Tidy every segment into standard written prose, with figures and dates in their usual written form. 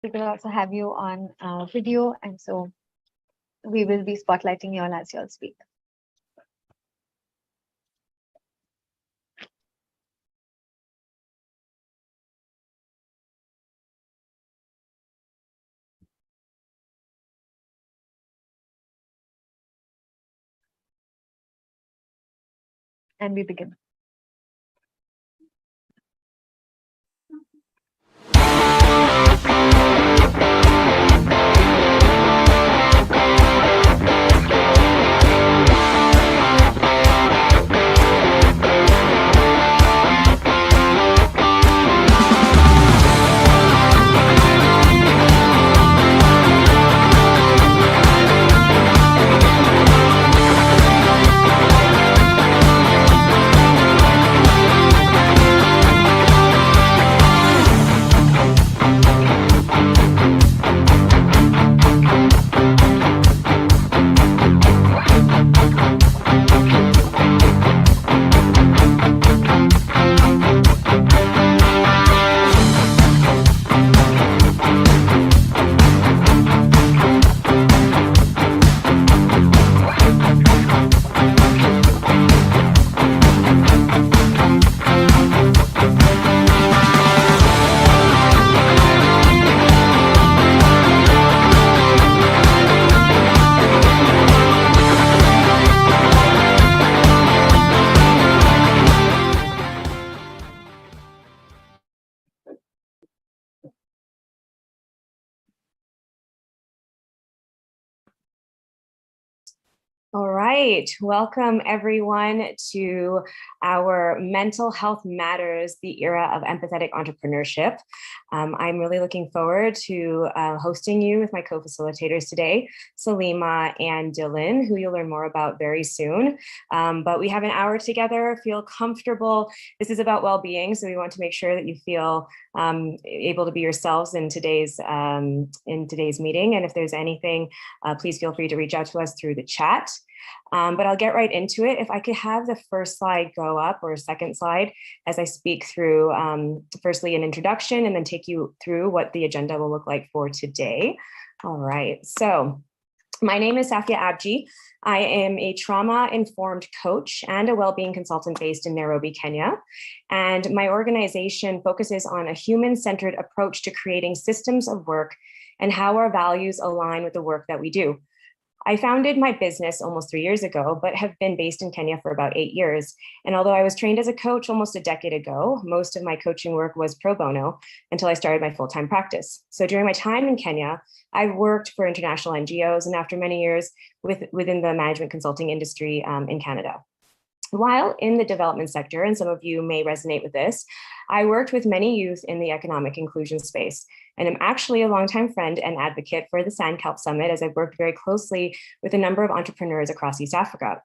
We will also have you on video, and so we will be spotlighting you all as you all speak. And we begin. All right, welcome everyone to our Mental Health Matters, the era of empathetic entrepreneurship. I'm really looking forward to hosting you with my co-facilitators today, Salima and Dylan, who you'll learn more about very soon. But we have an hour together, feel comfortable. This is about well-being, so we want to make sure that you feel able to be yourselves in today's meeting. And if there's anything, please feel free to reach out to us through the chat. But I'll get right into it. If I could have the first slide go up, or second slide, as I speak through, firstly, an introduction, and then take you through what the agenda will look like for today. All right, so my name is Safia Abji. I am a trauma-informed coach and a well-being consultant based in Nairobi, Kenya. And my organization focuses on a human-centered approach to creating systems of work and how our values align with the work that we do. I founded my business almost 3 years ago, but have been based in Kenya for about 8 years. And although I was trained as a coach almost a decade ago, most of my coaching work was pro bono until I started my full-time practice. So during my time in Kenya, I worked for international NGOs, and after many years within the management consulting industry in Canada. While in the development sector, and some of you may resonate with this, I worked with many youth in the economic inclusion space, and I'm actually a longtime friend and advocate for the Sandkelp Summit, as I've worked very closely with a number of entrepreneurs across East Africa.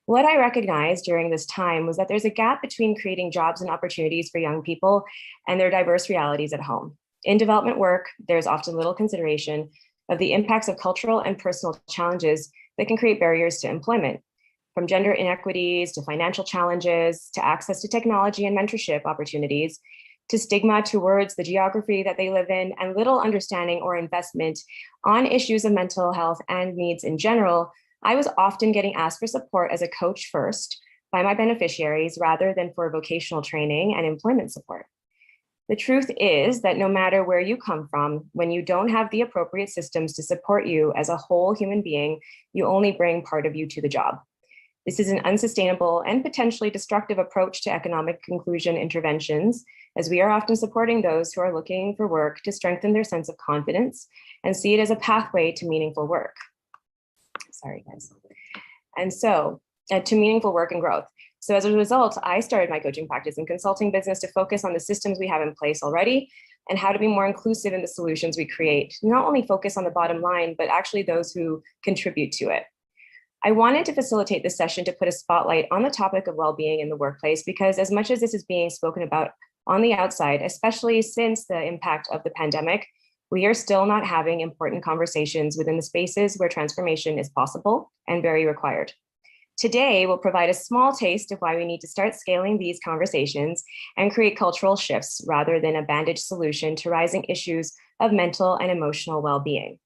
What I recognized during this time was that there's a gap between creating jobs and opportunities for young people and their diverse realities at home. In development work, there's often little consideration of the impacts of cultural and personal challenges that can create barriers to employment. From gender inequities to financial challenges, to access to technology and mentorship opportunities, to stigma towards the geography that they live in, and little understanding or investment on issues of mental health and needs in general, I was often getting asked for support as a coach first by my beneficiaries rather than for vocational training and employment support. The truth is that no matter where you come from, when you don't have the appropriate systems to support you as a whole human being, you only bring part of you to the job. This is an unsustainable and potentially destructive approach to economic inclusion interventions, as we are often supporting those who are looking for work to strengthen their sense of confidence and see it as a pathway to meaningful work. Sorry, guys. And so, to meaningful work and growth. So as a result, I started my coaching practice and consulting business to focus on the systems we have in place already and how to be more inclusive in the solutions we create, not only focus on the bottom line, but actually those who contribute to it. I wanted to facilitate this session to put a spotlight on the topic of well-being in the workplace, because as much as this is being spoken about on the outside, especially since the impact of the pandemic, we are still not having important conversations within the spaces where transformation is possible and very required. Today, we'll provide a small taste of why we need to start scaling these conversations and create cultural shifts rather than a bandaged solution to rising issues of mental and emotional well-being.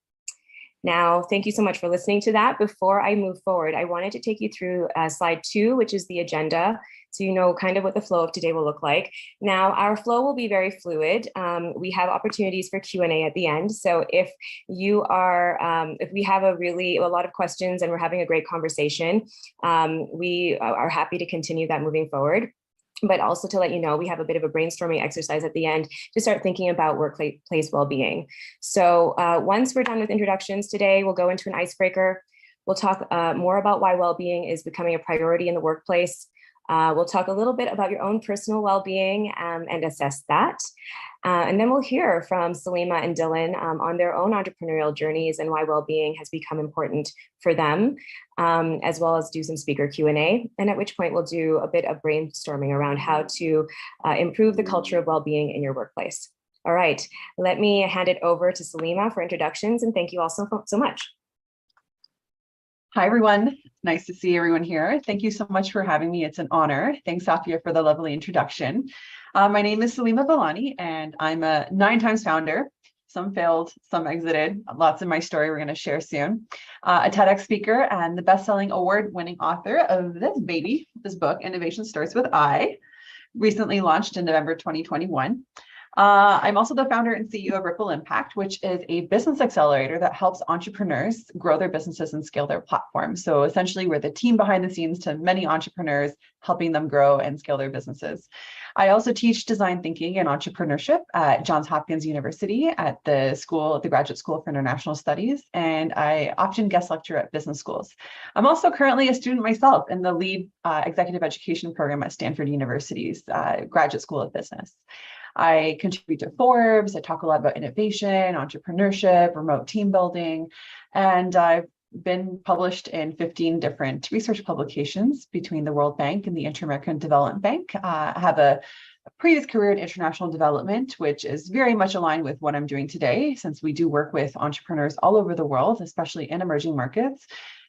Now, thank you so much for listening to that. Before I move forward, I wanted to take you through slide 2, which is the agenda, so you know kind of what the flow of today will look like. Now, our flow will be very fluid. We have opportunities for Q&A at the end. So if you are, if we have a lot of questions and we're having a great conversation, we are happy to continue that moving forward. But also to let you know, we have a bit of a brainstorming exercise at the end to start thinking about workplace well-being. So once we're done with introductions today, we'll go into an icebreaker. We'll talk more about why well-being is becoming a priority in the workplace. We'll talk a little bit about your own personal well-being and assess that. And then we'll hear from Salima and Dylan on their own entrepreneurial journeys and why well-being has become important for them, as well as do some speaker Q&A. And at which point we'll do a bit of brainstorming around how to improve the culture of well-being in your workplace. All right, let me hand it over to Salima for introductions, and thank you all so much. Hi, everyone. Nice to see everyone here. Thank you so much for having me. It's an honor. Thanks, Safia, for the lovely introduction. My name is Salima Villani, and I'm a 9-times founder. Some failed, some exited. Lots of my story we're going to share soon. A TEDx speaker and the best-selling award-winning author of this book, Innovation Starts With I, recently launched in November 2021. I'm also the founder and CEO of Ripple Impact, which is a business accelerator that helps entrepreneurs grow their businesses and scale their platforms. So essentially, we're the team behind the scenes to many entrepreneurs, helping them grow and scale their businesses. I also teach design thinking and entrepreneurship at Johns Hopkins University at the Graduate School for International Studies, and I often guest lecture at business schools. I'm also currently a student myself in the lead executive education program at Stanford University's Graduate School of Business. I contribute to Forbes. I talk a lot about innovation, entrepreneurship, remote team building, and I've been published in 15 different research publications between the World Bank and the Inter-American Development Bank. I have a previous career in international development, which is very much aligned with what I'm doing today, since we do work with entrepreneurs all over the world, especially in emerging markets.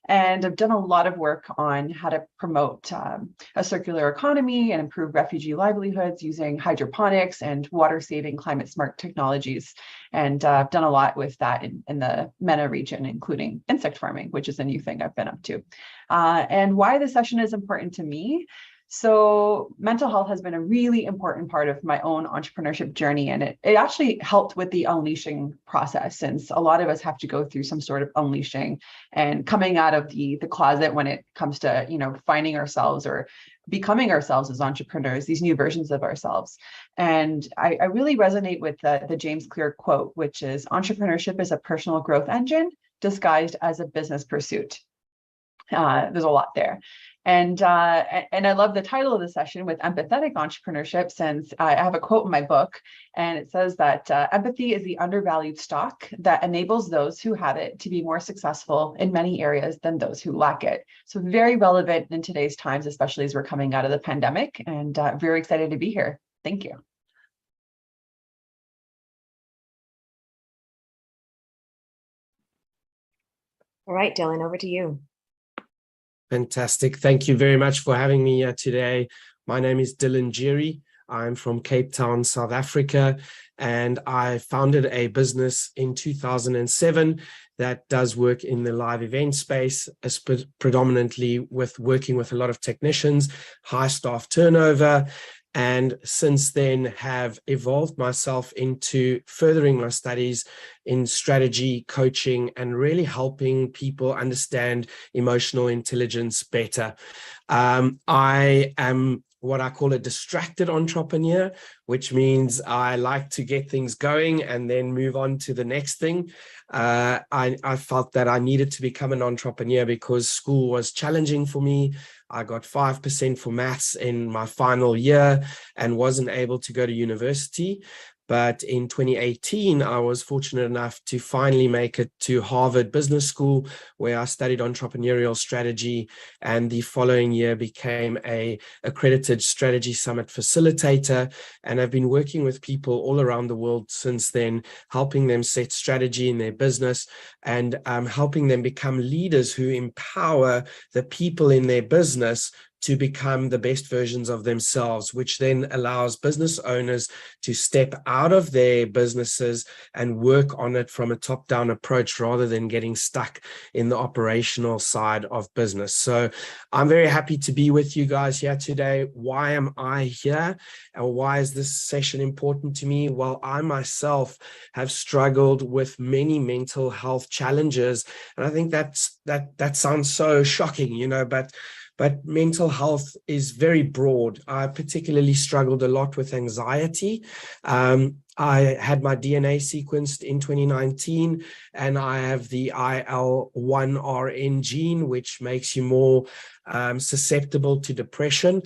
And I've done a lot of work on how to promote a circular economy and improve refugee livelihoods using hydroponics and water-saving climate-smart technologies. And I've done a lot with that in the MENA region, including insect farming, which is a new thing I've been up to. And why this session is important to me. So mental health has been a really important part of my own entrepreneurship journey, and it actually helped with the unleashing process, since a lot of us have to go through some sort of unleashing and coming out of the closet when it comes to, finding ourselves or becoming ourselves as entrepreneurs, these new versions of ourselves. And I really resonate with the James Clear quote, which is, entrepreneurship is a personal growth engine disguised as a business pursuit. There's a lot there. And I love the title of the session with empathetic entrepreneurship, since I have a quote in my book, and it says that empathy is the undervalued stock that enables those who have it to be more successful in many areas than those who lack it. So very relevant in today's times, especially as we're coming out of the pandemic, and very excited to be here. Thank you. All right, Dylan, over to you. Fantastic. Thank you very much for having me here today. My name is Dylan Giri. I'm from Cape Town, South Africa, and I founded a business in 2007 that does work in the live event space, predominantly with working with a lot of technicians, high staff turnover, and since then have evolved myself into furthering my studies in strategy, coaching, and really helping people understand emotional intelligence better. I am what I call a distracted entrepreneur, which means I like to get things going and then move on to the next thing. I felt that I needed to become an entrepreneur because school was challenging for me. I got 5% for maths in my final year and wasn't able to go to university. But in 2018, I was fortunate enough to finally make it to Harvard Business School, where I studied entrepreneurial strategy, and the following year became an accredited strategy summit facilitator. And I've been working with people all around the world since then, helping them set strategy in their business and helping them become leaders who empower the people in their business to become the best versions of themselves, which then allows business owners to step out of their businesses and work on it from a top-down approach rather than getting stuck in the operational side of business. So I'm very happy to be with you guys here today. Why am I here? And why is this session important to me? Well, I myself have struggled with many mental health challenges. And I think that sounds so shocking, you know, but mental health is very broad. I particularly struggled a lot with anxiety. I had my DNA sequenced in 2019, and I have the IL-1RN gene, which makes you more susceptible to depression.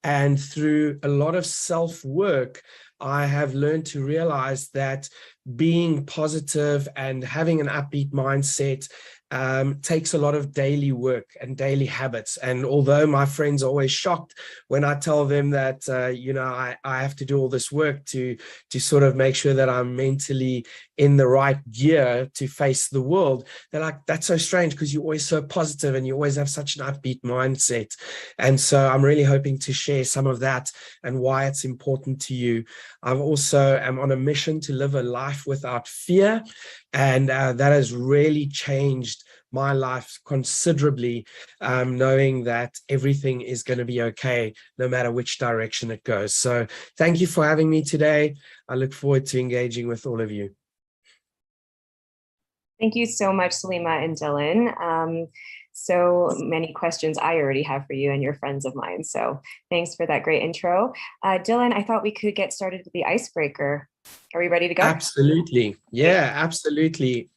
And through a lot of self-work, I have learned to realize that being positive and having an upbeat mindset takes a lot of daily work and daily habits. And although my friends are always shocked when I tell them that, I have to do all this work to sort of make sure that I'm mentally in the right gear to face the world, they're like, that's so strange because you're always so positive and you always have such an upbeat mindset. And so I'm really hoping to share some of that and why it's important to you. I also am on a mission to live a life without fear. And that has really changed my life considerably, knowing that everything is going to be okay, no matter which direction it goes. So thank you for having me today. I look forward to engaging with all of you. Thank you so much, Salima and Dylan. So many questions I already have for you, and you're friends of mine. So thanks for that great intro. Dylan, I thought we could get started with the icebreaker. Are we ready to go? Absolutely. Yeah, absolutely.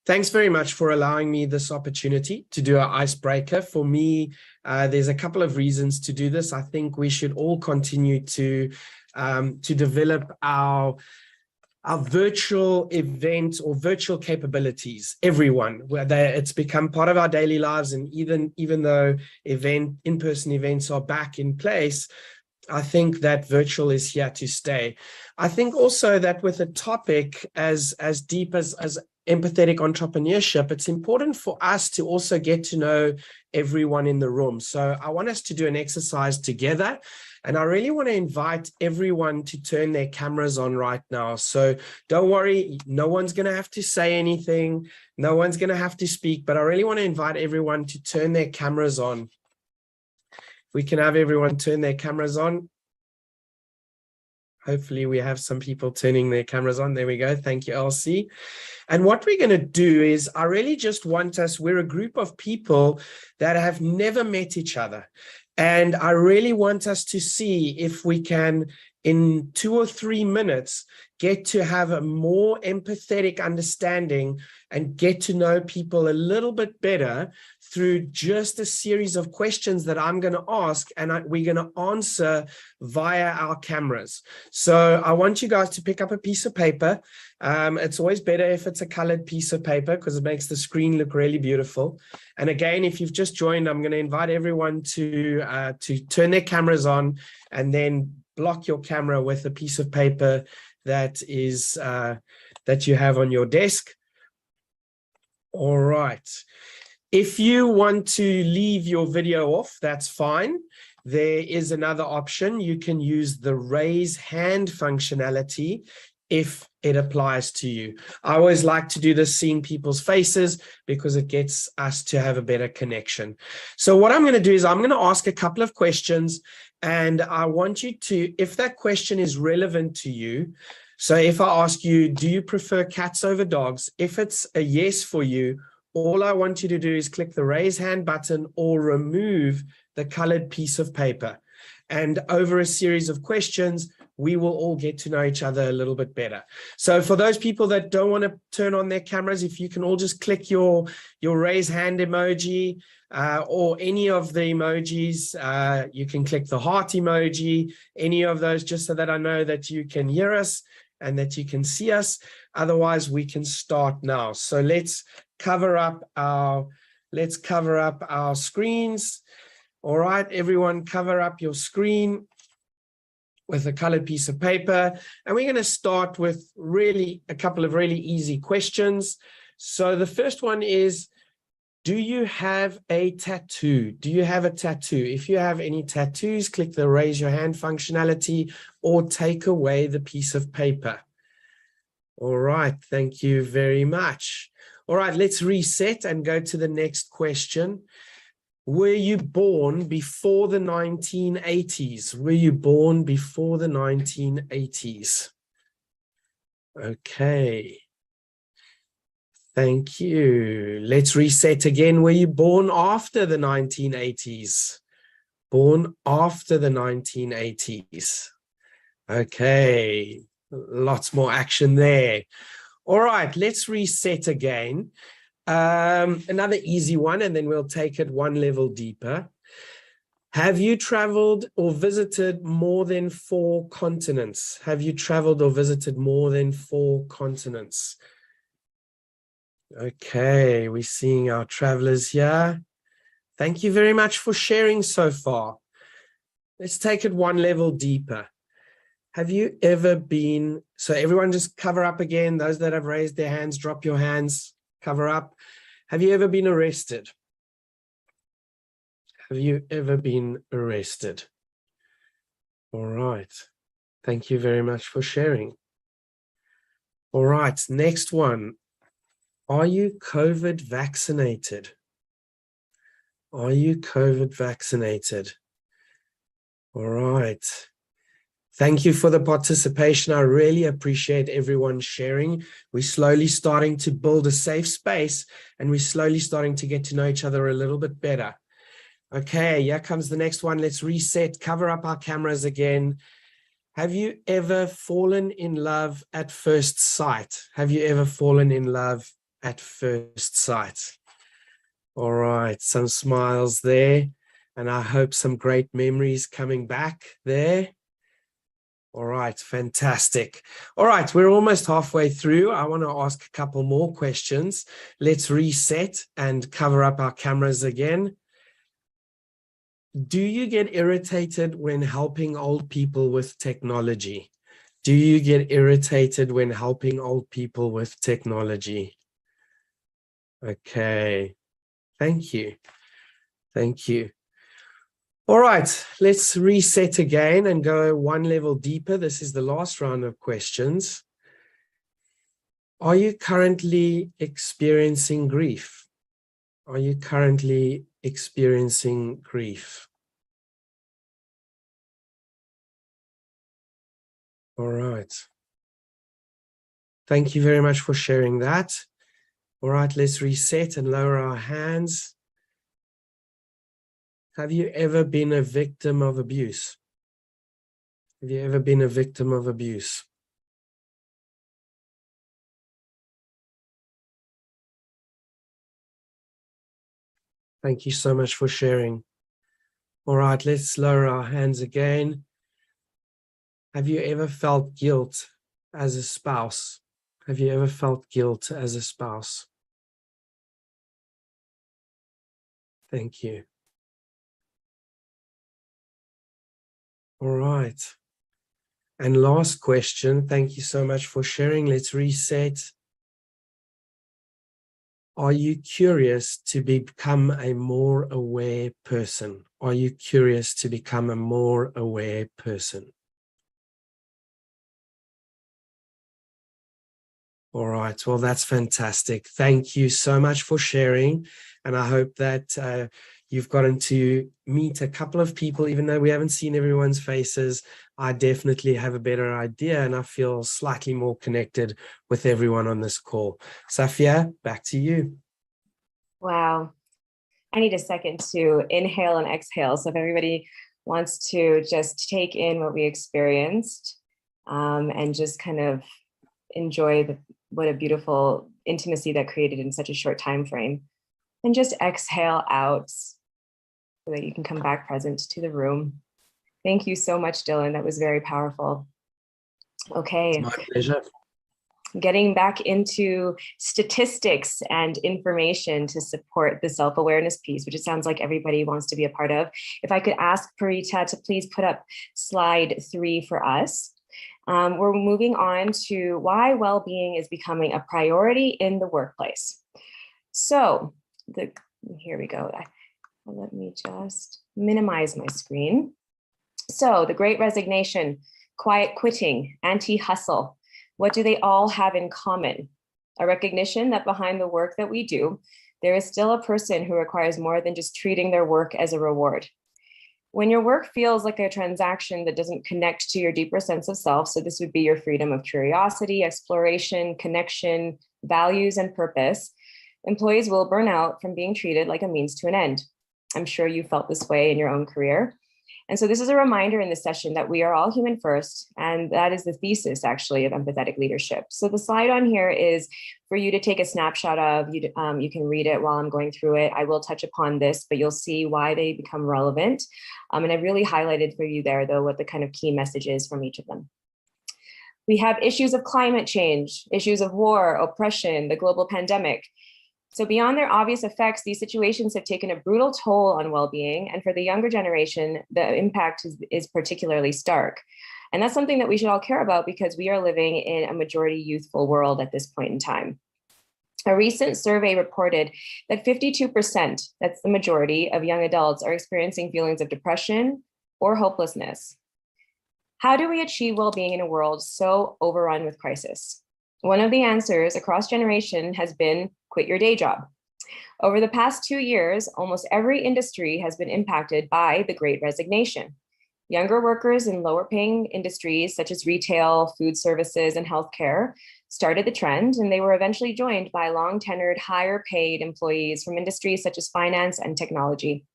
Thanks very much for allowing me this opportunity to do an icebreaker. For me, there's a couple of reasons to do this. I think we should all continue to develop our virtual event or virtual capabilities, everyone, it's become part of our daily lives. And even though in-person events are back in place, I think that virtual is here to stay. I think also that with a topic as deep as empathetic entrepreneurship, it's important for us to also get to know everyone in the room. So I want us to do an exercise together. And I really want to invite everyone to turn their cameras on right now. So don't worry, no one's going to have to say anything. No one's going to have to speak, but I really want to invite everyone to turn their cameras on. We can have everyone turn their cameras on. Hopefully we have some people turning their cameras on. There we go. Thank you, Elsie. And what we're going to do is I really just want we're a group of people that have never met each other. And I really want us to see if we can, in 2 or 3 minutes, get to have a more empathetic understanding and get to know people a little bit better through just a series of questions that I'm going to ask, and we're going to answer via our cameras. So I want you guys to pick up a piece of paper. It's always better if it's a colored piece of paper because it makes the screen look really beautiful. And again, if you've just joined, I'm going to invite everyone to turn their cameras on and then block your camera with a piece of paper that you have on your desk. All right. If you want to leave your video off, that's fine. There is another option. You can use the raise hand functionality if it applies to you. I always like to do this seeing people's faces because it gets us to have a better connection. So what I'm going to do is I'm going to ask a couple of questions, and I want you to, if that question is relevant to you, so if I ask you, do you prefer cats over dogs? If it's a yes for you, all I want you to do is click the raise hand button or remove the colored piece of paper. And over a series of questions, we will all get to know each other a little bit better. So for those people that don't want to turn on their cameras, if you can all just click your raise hand emoji or any of the emojis, you can click the heart emoji, any of those, just so that I know that you can hear us and that you can see us. Otherwise, we can start now. So let's cover up our screens. All right, everyone, cover up your screen with a colored piece of paper. And we're going to start with a couple of really easy questions. So the first one is, do you have a tattoo? Do you have a tattoo? If you have any tattoos, click the raise your hand functionality or take away the piece of paper. All right, thank you very much. All right, let's reset and go to the next question. Were you born before the 1980s? Were you born before the 1980s? Okay. Thank you. Let's reset again. Were you born after the 1980s? Born after the 1980s. Okay. Lots more action there. All right, let's reset again. Another easy one, and then we'll take it one level deeper. Have you traveled or visited more than 4 continents? Have you traveled or visited more than 4 continents? Okay, we're seeing our travelers here. Thank you very much for sharing so far. Let's take it one level deeper. Have you ever been, so everyone just cover up again. Those that have raised their hands, drop your hands. Cover up. Have you ever been arrested? Have you ever been arrested? All right. Thank you very much for sharing. All right, next one. Are you COVID vaccinated? Are you COVID vaccinated? All right. Thank you for the participation. I really appreciate everyone sharing. We're slowly starting to build a safe space and we're slowly starting to get to know each other a little bit better. Okay, here comes the next one. Let's reset, cover up our cameras again. Have you ever fallen in love at first sight? Have you ever fallen in love at first sight? All right, some smiles there. And I hope some great memories coming back there. All right, fantastic. All right, we're almost halfway through. I want to ask a couple more questions. Let's reset and cover up our cameras again. Do you get irritated when helping old people with technology? Do you get irritated when helping old people with technology? Okay, thank you. Thank you. All right, let's reset again and go one level deeper. This is the last round of questions. Are you currently experiencing grief? Are you currently experiencing grief? All right. Thank you very much for sharing that. All right, let's reset and lower our hands. Have you ever been a victim of abuse? Have you ever been a victim of abuse? Thank you so much for sharing. All right, let's lower our hands again. Have you ever felt guilt as a spouse? Have you ever felt guilt as a spouse? Thank you. All right. And last question. Thank you so much for sharing. Let's reset. Are you curious to become a more aware person? Are you curious to become a more aware person? All right, well, that's fantastic. Thank you so much for sharing. And I hope that you've gotten to meet a couple of people, even though we haven't seen everyone's faces. I definitely have a better idea and I feel slightly more connected with everyone on this call. Safia, back to you. Wow. I need a second to inhale and exhale. So if everybody wants to just take in what we experienced, and just kind of enjoy what a beautiful intimacy that created in such a short time frame. And just exhale out so that you can come back present to the room. Thank you so much, Dylan. That was very powerful. Okay. My pleasure. Getting back into statistics and information to support the self-awareness piece, which it sounds like everybody wants to be a part of. If I could ask Parita to please put up slide 3 for us. We're moving on to why well-being is becoming a priority in the workplace. So here we go. Let me just minimize my screen. So the Great Resignation, quiet quitting, anti-hustle, what do they all have in common? A recognition that behind the work that we do, there is still a person who requires more than just treating their work as a reward. When your work feels like a transaction that doesn't connect to your deeper sense of self, so this would be your freedom of curiosity, exploration, connection, values, and purpose, employees will burn out from being treated like a means to an end. I'm sure you felt this way in your own career. And so this is a reminder in this session that we are all human first, and that is the thesis actually of empathetic leadership. So the slide on here is for you to take a snapshot of. You can read it while I'm going through it. I will touch upon this, but you'll see why they become relevant. And I've really highlighted for you there, though, what the kind of key message is from each of them. We have issues of climate change, issues of war, oppression, the global pandemic. So beyond their obvious effects, these situations have taken a brutal toll on well-being. And for the younger generation, the impact is particularly stark. And that's something that we should all care about because we are living in a majority youthful world at this point in time. A recent survey reported that 52%, that's the majority of young adults, are experiencing feelings of depression or hopelessness. How do we achieve well-being in a world so overrun with crisis? One of the answers across generation has been quit your day job. Over the past 2 years, almost every industry has been impacted by the Great Resignation. Younger workers in lower paying industries such as retail, food services, and healthcare started the trend, and they were eventually joined by long tenured, higher paid employees from industries such as finance and technology.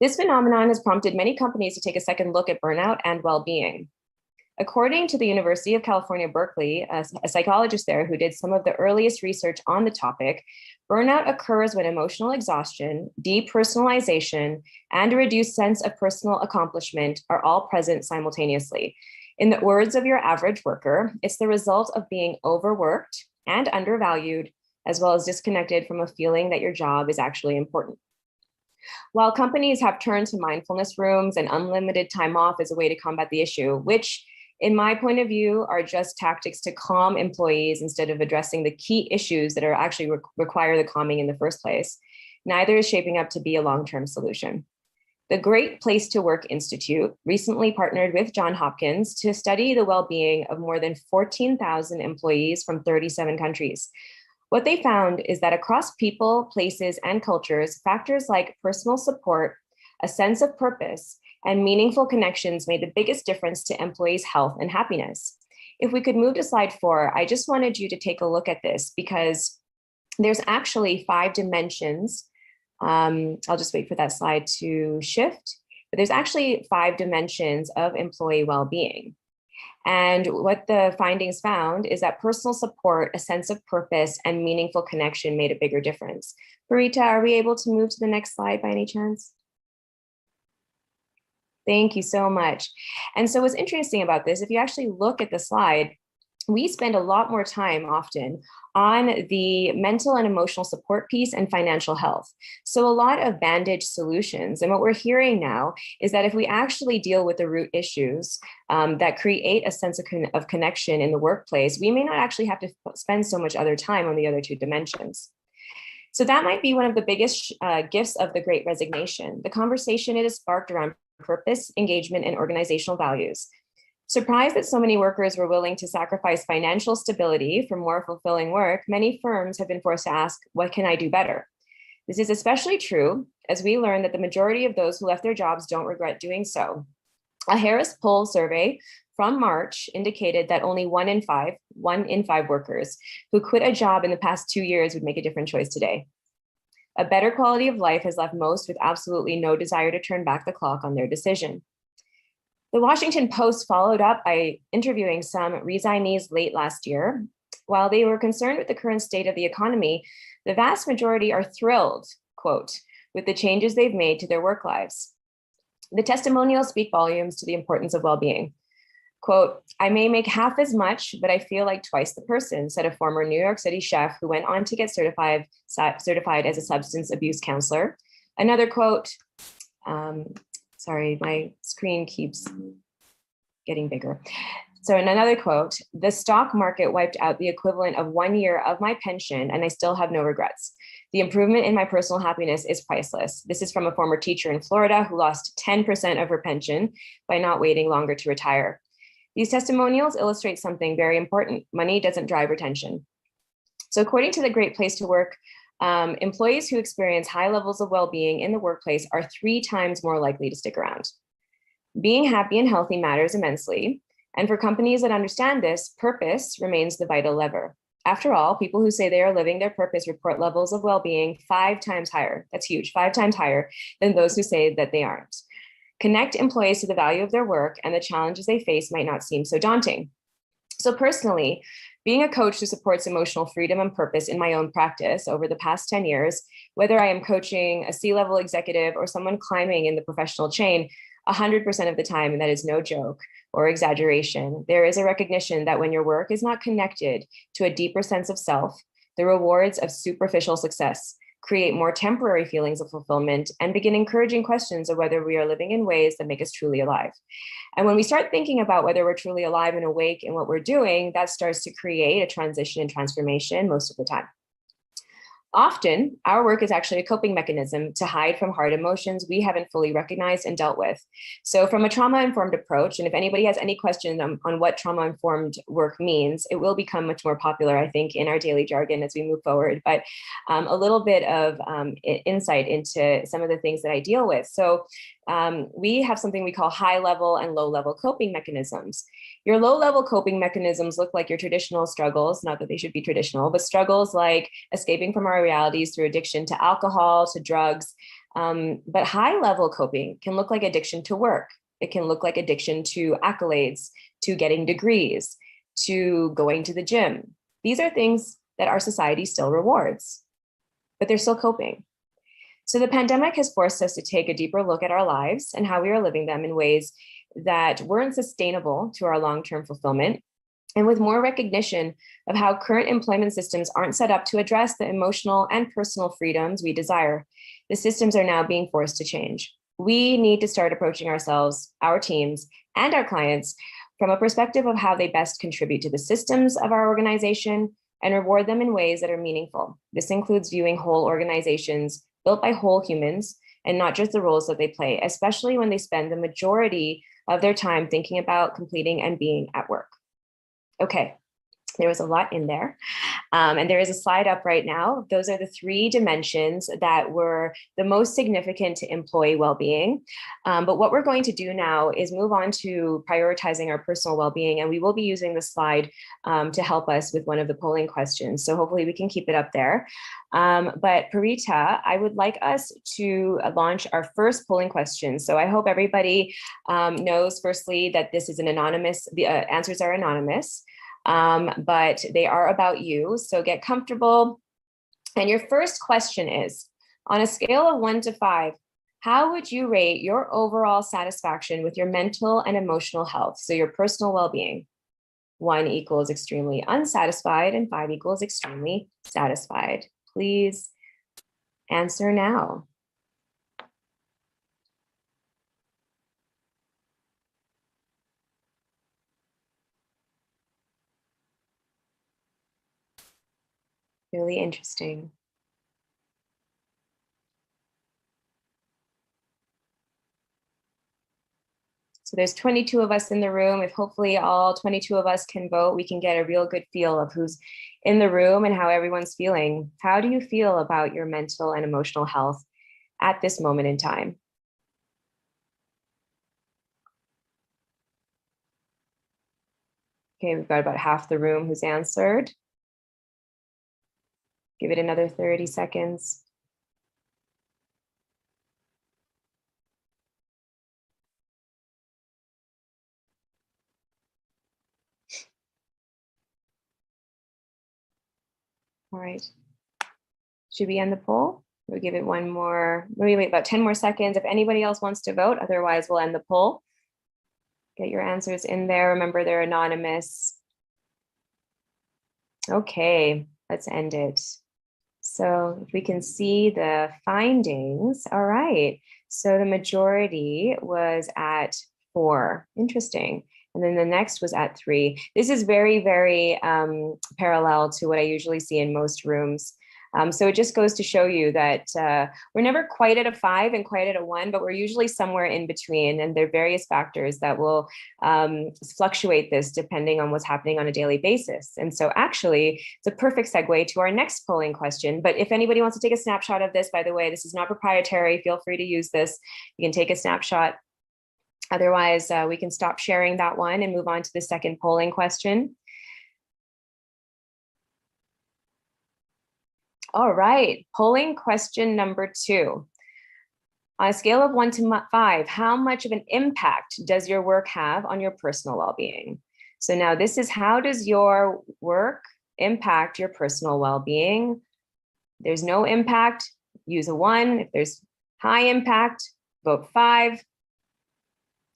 This phenomenon has prompted many companies to take a second look at burnout and well-being. According to the University of California, Berkeley, a psychologist there who did some of the earliest research on the topic, burnout occurs when emotional exhaustion, depersonalization, and a reduced sense of personal accomplishment are all present simultaneously. In the words of your average worker, it's the result of being overworked and undervalued, as well as disconnected from a feeling that your job is actually important. While companies have turned to mindfulness rooms and unlimited time off as a way to combat the issue, which in my point of view, are just tactics to calm employees instead of addressing the key issues that are actually require the calming in the first place, neither is shaping up to be a long-term solution. The Great Place to Work Institute recently partnered with Johns Hopkins to study the well-being of more than 14,000 employees from 37 countries. What they found is that across people, places, and cultures, factors like personal support, a sense of purpose, and meaningful connections made the biggest difference to employees' health and happiness. If we could move to slide 4, I just wanted you to take a look at this because there's actually 5 dimensions. I'll just wait for that slide to shift, but there's actually 5 dimensions of employee well-being. And what the findings found is that personal support, a sense of purpose, and meaningful connection made a bigger difference. Parita, are we able to move to the next slide by any chance? Thank you so much. And so what's interesting about this, if you actually look at the slide, we spend a lot more time often on the mental and emotional support piece and financial health. So a lot of bandage solutions. And what we're hearing now is that if we actually deal with the root issues that create a sense of connection in the workplace, we may not actually have to spend so much other time on the other 2 dimensions. So that might be one of the biggest gifts of the Great Resignation. The conversation it has sparked around purpose, engagement, and organizational values. Surprised that so many workers were willing to sacrifice financial stability for more fulfilling work, many firms have been forced to ask, what can I do better? This is especially true as we learn that the majority of those who left their jobs don't regret doing so. A Harris Poll survey from March indicated that only 1 in 5 workers who quit a job in the past 2 years would make a different choice today. A better quality of life has left most with absolutely no desire to turn back the clock on their decision. The Washington Post followed up by interviewing some resignees late last year. While they were concerned with the current state of the economy, the vast majority are thrilled, quote, with the changes they've made to their work lives. The testimonials speak volumes to the importance of well-being. Quote, I may make half as much, but I feel like twice the person, said a former New York City chef who went on to get certified as a substance abuse counselor. Another quote, sorry, my screen keeps getting bigger. So in another quote, the stock market wiped out the equivalent of 1 year of my pension and I still have no regrets. The improvement in my personal happiness is priceless. This is from a former teacher in Florida who lost 10% of her pension by not waiting longer to retire. These testimonials illustrate something very important. Money doesn't drive retention. So according to the Great Place to Work, employees who experience high levels of well-being in the workplace are 3 times more likely to stick around. Being happy and healthy matters immensely. And for companies that understand this, purpose remains the vital lever. After all, people who say they are living their purpose report levels of well-being 5 times higher. That's huge, 5 times higher than those who say that they aren't. Connect employees to the value of their work and the challenges they face might not seem so daunting. So personally, being a coach who supports emotional freedom and purpose in my own practice over the past 10 years, whether I am coaching a C-level executive or someone climbing in the professional chain, 100% of the time, and that is no joke or exaggeration, there is a recognition that when your work is not connected to a deeper sense of self, the rewards of superficial success create more temporary feelings of fulfillment and begin encouraging questions of whether we are living in ways that make us truly alive. And when we start thinking about whether we're truly alive and awake in what we're doing, that starts to create a transition and transformation most of the time. Often, our work is actually a coping mechanism to hide from hard emotions we haven't fully recognized and dealt with. So from a trauma-informed approach, and if anybody has any questions on what trauma-informed work means, it will become much more popular, I think, in our daily jargon as we move forward. But a little bit of insight into some of the things that I deal with. So we have something we call high-level and low-level coping mechanisms. Your low-level coping mechanisms look like your traditional struggles, not that they should be traditional, but struggles like escaping from our realities through addiction to alcohol, to drugs. But high-level coping can look like addiction to work. It can look like addiction to accolades, to getting degrees, to going to the gym. These are things that our society still rewards, but they're still coping. So the pandemic has forced us to take a deeper look at our lives and how we are living them in ways that weren't sustainable to our long-term fulfillment, and with more recognition of how current employment systems aren't set up to address the emotional and personal freedoms we desire. The systems are now being forced to change. We need to start approaching ourselves, our teams, and our clients from a perspective of how they best contribute to the systems of our organization and reward them in ways that are meaningful. This includes viewing whole organizations built by whole humans and not just the roles that they play, especially when they spend the majority of their time thinking about completing and being at work. Okay, there was a lot in there. And there is a slide up right now. Those are the 3 dimensions that were the most significant to employee well-being. But what we're going to do now is move on to prioritizing our personal well-being. And we will be using the slide to help us with one of the polling questions. So hopefully we can keep it up there. But Parita, I would like us to launch our first polling question. So I hope everybody knows firstly that this is an anonymous, the answers are anonymous. But they are about you. So get comfortable. And your first question is, on a scale of 1 to 5, how would you rate your overall satisfaction with your mental and emotional health? So your personal well-being. 1 equals extremely unsatisfied and 5 equals extremely satisfied. Please answer now. Really interesting. So there's 22 of us in the room. If hopefully all 22 of us can vote, we can get a real good feel of who's in the room and how everyone's feeling. How do you feel about your mental and emotional health at this moment in time? Okay, we've got about half the room who's answered. Give it another 30 seconds. All right. Should we end the poll? We'll give it one more, maybe wait about 10 more seconds if anybody else wants to vote. Otherwise, we'll end the poll. Get your answers in there. Remember, they're anonymous. Okay, let's end it. So if we can see the findings. All right. So the majority was at 4. Interesting. And then the next was at 3. This is very, very parallel to what I usually see in most rooms. So it just goes to show you that we're never quite at a 5 and quite at a 1, but we're usually somewhere in between. And there are various factors that will fluctuate this depending on what's happening on a daily basis. And so actually, it's a perfect segue to our next polling question. But if anybody wants to take a snapshot of this, by the way, this is not proprietary. Feel free to use this. You can take a snapshot. Otherwise, we can stop sharing that one and move on to the second polling question. All right, polling question number 2. On a scale of 1 to 5, how much of an impact does your work have on your personal well-being? So now this is, how does your work impact your personal well-being? If there's no impact, use a 1. If there's high impact, vote 5.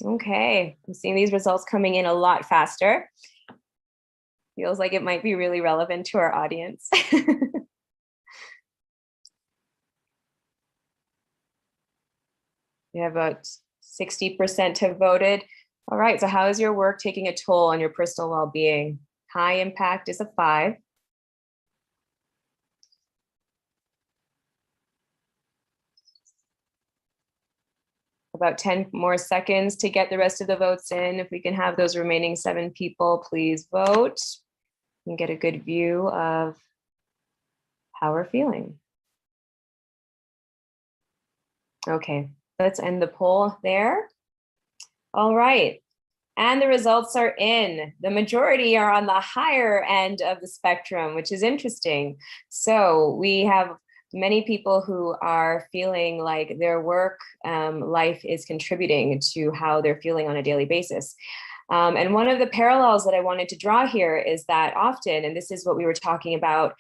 Okay, I'm seeing these results coming in a lot faster. Feels like it might be really relevant to our audience. We have about 60% have voted. All right, so how is your work taking a toll on your personal well-being? High impact is a 5. About 10 more seconds to get the rest of the votes in. If we can have those remaining 7 people, please vote and get a good view of how we're feeling. Okay. Let's end the poll there. All right. And the results are in. The majority are on the higher end of the spectrum, which is interesting. So we have many people who are feeling like their work life is contributing to how they're feeling on a daily basis. And one of the parallels that I wanted to draw here is that often, and this is what we were talking about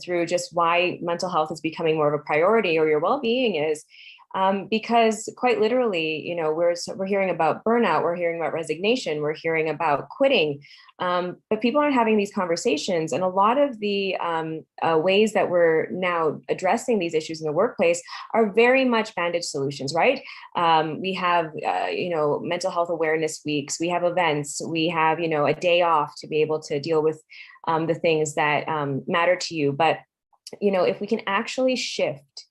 through just why mental health is becoming more of a priority, or your well-being is, because quite literally, you know, we're hearing about burnout, we're hearing about resignation, we're hearing about quitting, but people aren't having these conversations. And a lot of the ways that we're now addressing these issues in the workplace are very much bandage solutions, right? We have, you know, mental health awareness weeks, we have events, we have, you know, a day off to be able to deal with the things that matter to you. But, you know, if we can actually shift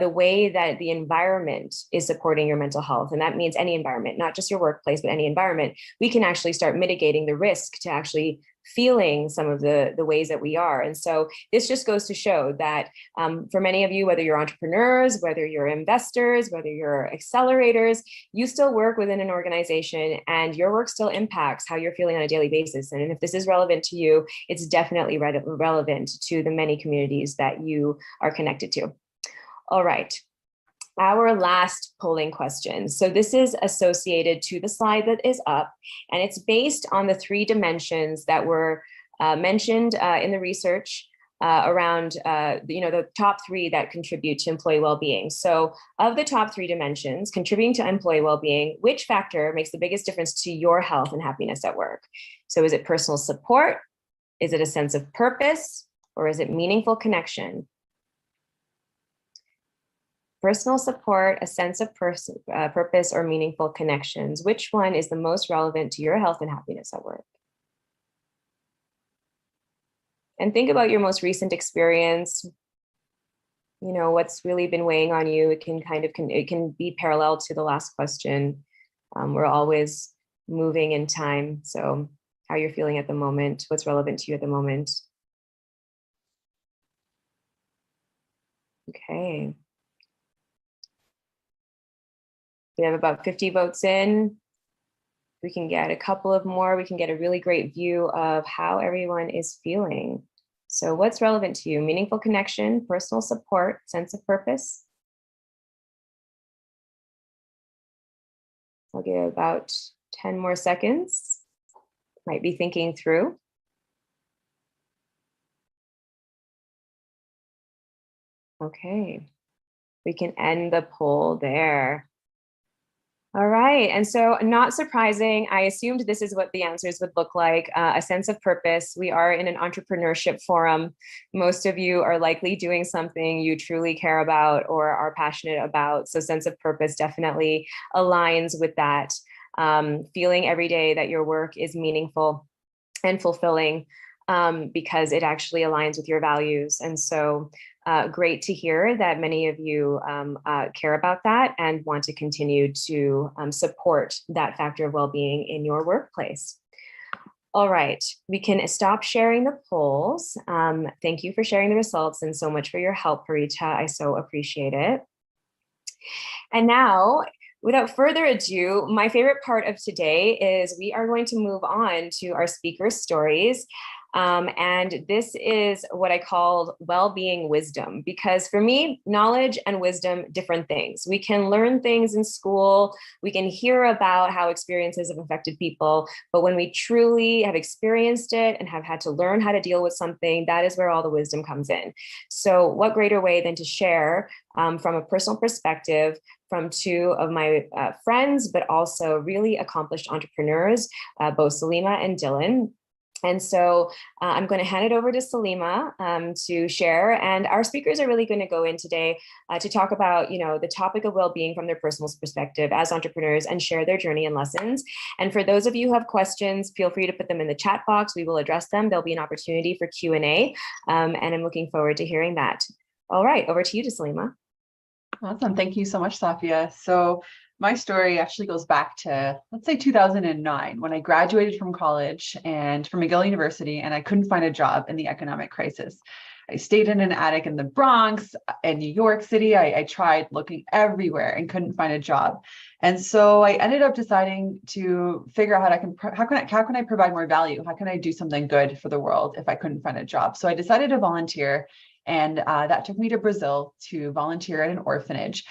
the way that the environment is supporting your mental health, and that means any environment, not just your workplace, but any environment, we can actually start mitigating the risk to actually feeling some of the ways that we are. And so this just goes to show that for many of you, whether you're entrepreneurs, whether you're investors, whether you're accelerators, you still work within an organization and your work still impacts how you're feeling on a daily basis. And if this is relevant to you, it's definitely relevant to the many communities that you are connected to. All right, our last polling question. So this is associated to the slide that is up, and it's based on the 3 dimensions that were mentioned in the research around, you know, the top 3 that contribute to employee well-being. So of the top 3 dimensions contributing to employee well-being, which factor makes the biggest difference to your health and happiness at work? So is it personal support? Is it a sense of purpose? Or is it meaningful connection? Personal support, a sense of purpose, or meaningful connections. Which one is the most relevant to your health and happiness at work? And think about your most recent experience. You know, what's really been weighing on you. It can it can be parallel to the last question. We're always moving in time. So how you're feeling at the moment, what's relevant to you at the moment. Okay. We have about 50 votes in. We can get a couple of more. We can get a really great view of how everyone is feeling. So what's relevant to you? Meaningful connection, personal support, sense of purpose. I'll give about 10 more seconds. Might be thinking through. Okay, we can end the poll there. All right, and so not surprising, I assumed this is what the answers would look like, a sense of purpose. We are in an entrepreneurship forum. Most of you are likely doing something you truly care about or are passionate about, so sense of purpose definitely aligns with that. Feeling every day that your work is meaningful and fulfilling because it actually aligns with your values. And so great to hear that many of you care about that and want to continue to support that factor of well-being in your workplace. All right, we can stop sharing the polls. Thank you for sharing the results and so much for your help, Parita. I so appreciate it. And now, without further ado, my favorite part of today is we are going to move on to our speaker stories. And this is what I call well-being wisdom, because for me, knowledge and wisdom, different things. We can learn things in school, we can hear about how experiences have affected people, but when we truly have experienced it and have had to learn how to deal with something, that is where all the wisdom comes in. So what greater way than to share from a personal perspective from two of my friends, but also really accomplished entrepreneurs, both Salima and Dylan. And so I'm going to hand it over to Salima to share. And our speakers are really going to go in today to talk about, the topic of well-being from their personal perspective as entrepreneurs and share their journey and lessons. And for those of you who have questions, feel free to put them in the chat box. We will address them. There'll be an opportunity for Q&A. And I'm looking forward to hearing that. All right, over to you, Salima. Awesome. Thank you so much, Safia. So my story actually goes back to, let's say 2009, when I graduated from college and from McGill University, and I couldn't find a job in the economic crisis. I stayed in an attic in the Bronx and New York City. I tried looking everywhere and couldn't find a job. And so I ended up deciding to figure out how can I provide more value? How can I do something good for the world if I couldn't find a job? So I decided to volunteer. And that took me to Brazil to volunteer at an orphanage.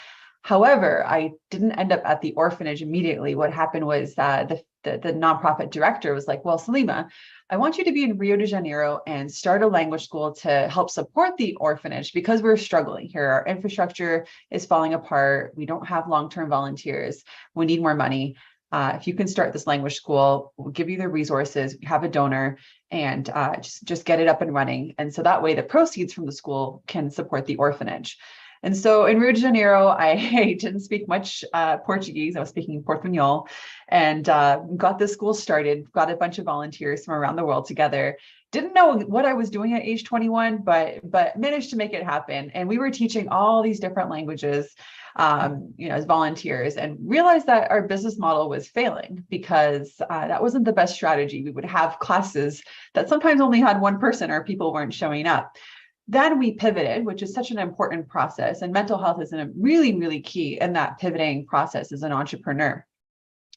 However, I didn't end up at the orphanage immediately. What happened was the nonprofit director was like, well, Salima, I want you to be in Rio de Janeiro and start a language school to help support the orphanage because we're struggling here. Our infrastructure is falling apart. We don't have long-term volunteers. We need more money. If you can start this language school, we'll give you the resources, we have a donor, and just get it up and running. And so that way the proceeds from the school can support the orphanage. And so in Rio de Janeiro, I didn't speak much Portuguese. I was speaking Portuñol, and got the school started, got a bunch of volunteers from around the world together. Didn't know what I was doing at age 21, but managed to make it happen. And we were teaching all these different languages, as volunteers, and realized that our business model was failing because that wasn't the best strategy. We would have classes that sometimes only had one person or people weren't showing up. Then we pivoted, which is such an important process, and mental health is really, really key in that pivoting process as an entrepreneur.